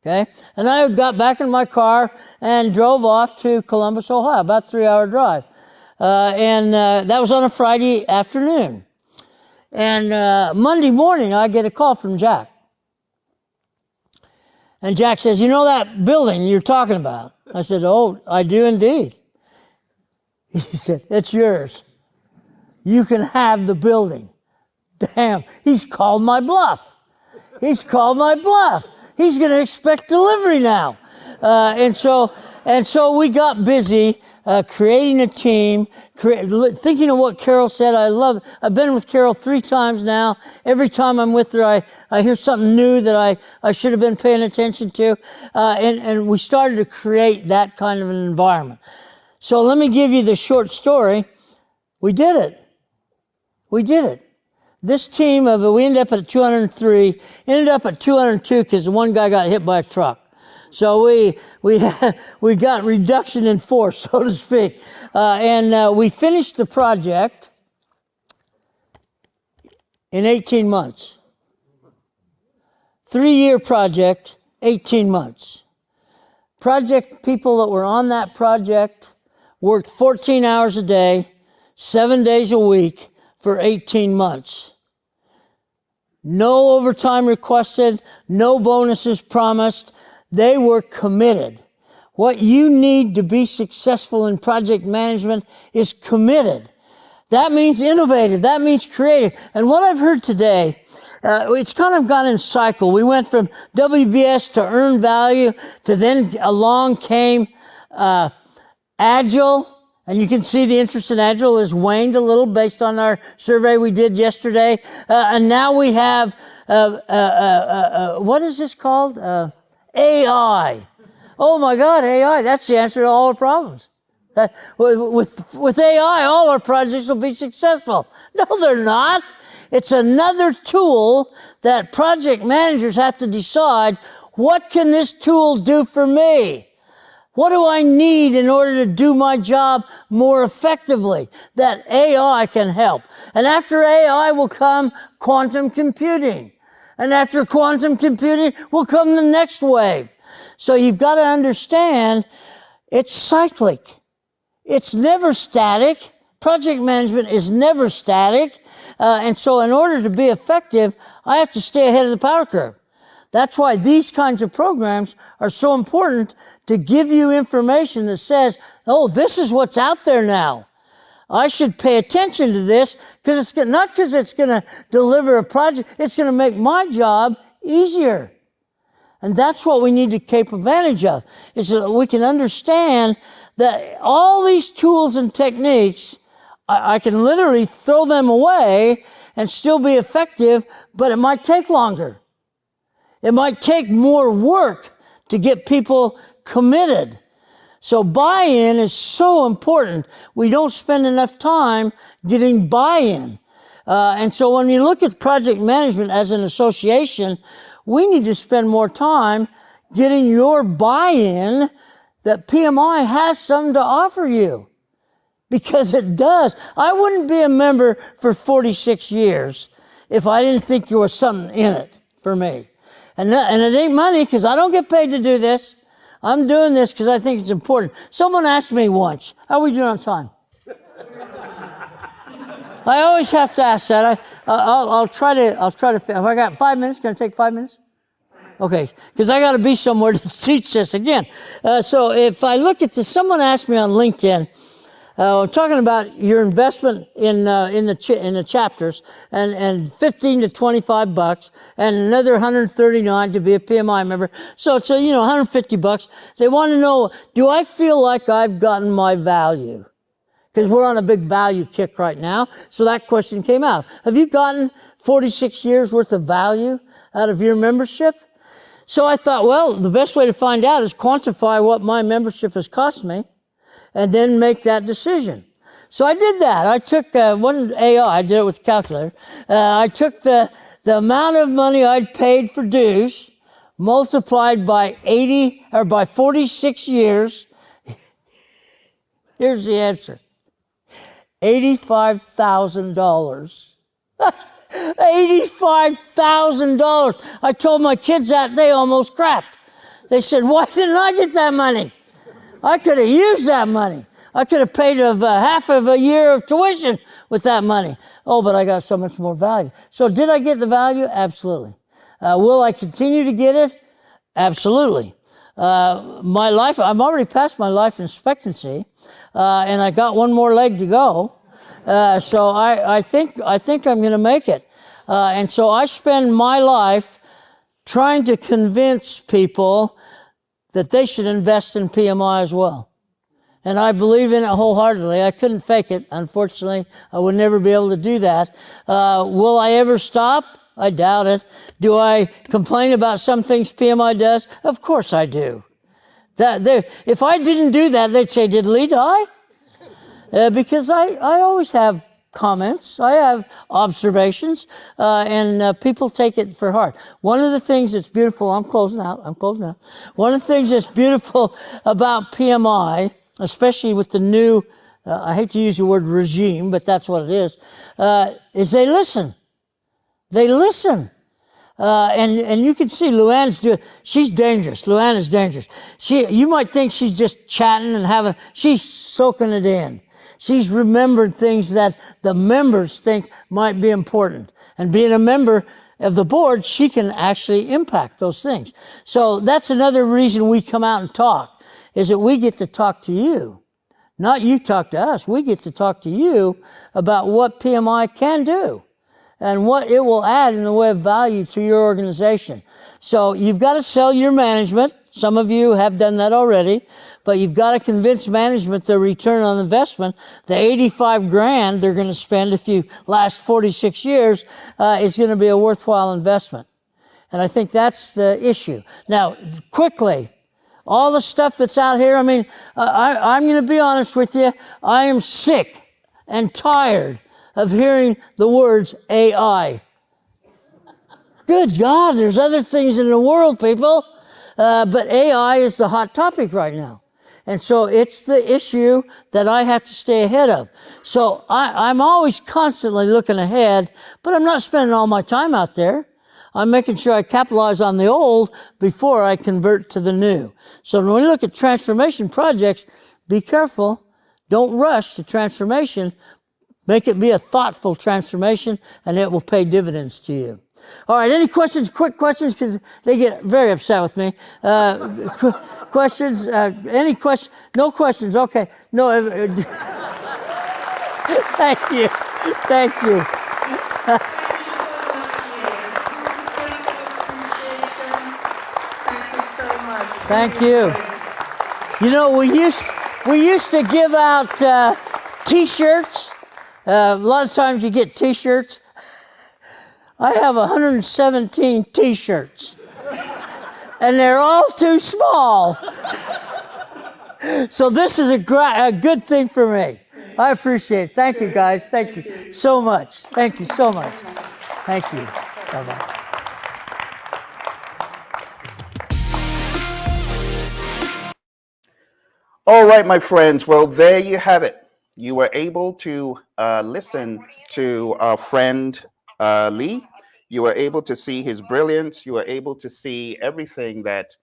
Okay? And I got back in my car and drove off to Columbus, Ohio, about a 3-hour drive. And that was on a Friday afternoon. And Monday morning, I get a call from Jack. And Jack says, you know that building you're talking about? I said, oh, I do indeed. He said, it's yours. You can have the building. Damn, he's called my bluff. He's going to expect delivery now. And so we got busy creating a team, thinking of what Carol said. I've been with Carol 3 times now. Every time I'm with her, I hear something new that I should have been paying attention to. And we started to create that kind of an environment. So let me give you the short story. We did it. We did it. This team we ended up at 203, ended up at 202 because the one guy got hit by a truck. So we got reduction in force, so to speak. And we finished the project in 18 months. 3-year project, 18 months. Project people that were on that project worked 14 hours a day, 7 days a week for 18 months. No overtime requested, no bonuses promised. They were committed. What you need to be successful in project management is committed. That means innovative. That means creative. And what I've heard today, it's kind of gone in cycle. We went from WBS to earned value to then along came Agile. And you can see the interest in Agile has waned a little based on our survey we did yesterday. And now we have, what is this called? AI. Oh my God, AI, that's the answer to all our problems. With AI, all our projects will be successful. No, they're not. It's another tool that project managers have to decide, what can this tool do for me? What do I need in order to do my job more effectively? That AI can help. And after AI will come quantum computing. And after quantum computing will come the next wave. So you've got to understand it's cyclic. It's never static. Project management is never static. And so in order to be effective, I have to stay ahead of the power curve. That's why these kinds of programs are so important, to give you information that says, oh, this is what's out there now. I should pay attention to this because it's not because it's going to deliver a project, it's going to make my job easier. And that's what we need to take advantage of, is that we can understand that all these tools and techniques, I can literally throw them away and still be effective, but it might take longer. It might take more work to get people committed. So buy-in is so important. We don't spend enough time getting buy-in. And so when you look at project management as an association, we need to spend more time getting your buy-in that PMI has something to offer you. Because it does. I wouldn't be a member for 46 years if I didn't think there was something in it for me. And it ain't money, because I don't get paid to do this. I'm doing this because I think it's important. Someone asked me once, how are we doing on time? I always have to ask that. I'll try to, have I got 5 minutes? Can I take 5 minutes? Okay, because I got to be somewhere to teach this again. So if I look at this, someone asked me on LinkedIn, talking about your investment in the chapters, and $15 to $25, and another 139 to be a PMI member. So it's $150. They want to know, do I feel like I've gotten my value? Because we're on a big value kick right now. So that question came out. Have you gotten 46 years worth of value out of your membership? So I thought, well, the best way to find out is quantify what my membership has cost me, and then make that decision. So I did that. I took one AI, I did it with a calculator. I took the amount of money I'd paid for dues, multiplied by 46 years. Here's the answer. $85,000. $85,000. I told my kids that, they almost crapped. They said, why didn't I get that money? I could have used that money. I could have paid half of a year of tuition with that money. Oh, but I got so much more value. So did I get the value? Absolutely. Will I continue to get it? Absolutely. My life, I'm already past my life expectancy, and I got one more leg to go. So I think I'm going to make it. And so I spend my life trying to convince people that they should invest in PMI as well. And I believe in it wholeheartedly. I couldn't fake it. Unfortunately, I would never be able to do that. Will I ever stop? I doubt it. Do I complain about some things PMI does? Of course I do. If I didn't do that, they'd say, did Lee die? Because I always have comments, I have observations, and people take it for heart. One of the things that's beautiful, I'm closing out. One of the things that's beautiful about PMI, especially with the new, I hate to use the word regime, but that's what it is they listen. They listen. And you can see Luann's she's dangerous. Luann is dangerous. You might think she's just chatting and she's soaking it in. She's remembered things that the members think might be important. And being a member of the board, she can actually impact those things. So that's another reason we come out and talk, is that we get to talk to you. Not you talk to us. We get to talk to you about what PMI can do and what it will add in the way of value to your organization. So you've got to sell your management. Some of you have done that already, but you've got to convince management the return on investment, the 85 grand they're going to spend if you last 46 years is going to be a worthwhile investment. And I think that's the issue. Now, quickly, all the stuff that's out here, I mean, I'm going to be honest with you, I am sick and tired of hearing the words AI. Good God, there's other things in the world, people. But AI is the hot topic right now. And so it's the issue that I have to stay ahead of. So I'm always constantly looking ahead, but I'm not spending all my time out there. I'm making sure I capitalize on the old before I convert to the new. So when we look at transformation projects, be careful. Don't rush to transformation. Make it be a thoughtful transformation, and it will pay dividends to you. All right, any questions, quick questions, because they get very upset with me. Questions, any questions? No questions, okay. No. Thank you. Thank you. Thank you so much. Thank you. You know, we used to give out T-shirts. A lot of times you get T-shirts. I have 117 T-shirts, and they're all too small. So this is a good thing for me. I appreciate it. Thank you, guys. Thank you so much. Thank you so much. Thank you. Bye-bye. All right, my friends. Well, there you have it. You were able to listen to our friend Lee. You were able to see his brilliance. You were able to see everything that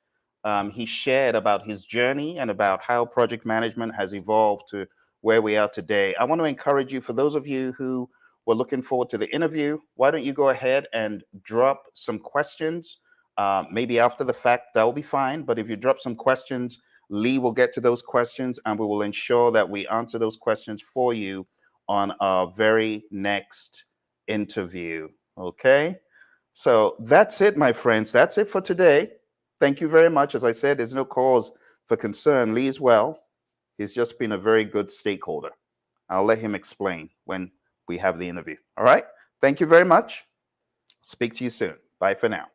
he shared about his journey and about how project management has evolved to where we are today. I want to encourage you, for those of you who were looking forward to the interview, why don't you go ahead and drop some questions? Maybe after the fact, that will be fine. But if you drop some questions, Lee will get to those questions, and we will ensure that we answer those questions for you on our very next interview. Okay? So that's it, my friends. That's it for today. Thank you very much. As I said, there's no cause for concern. Lee as well. He's just been a very good stakeholder. I'll let him explain when we have the interview. All right? Thank you very much. Speak to you soon. Bye for now.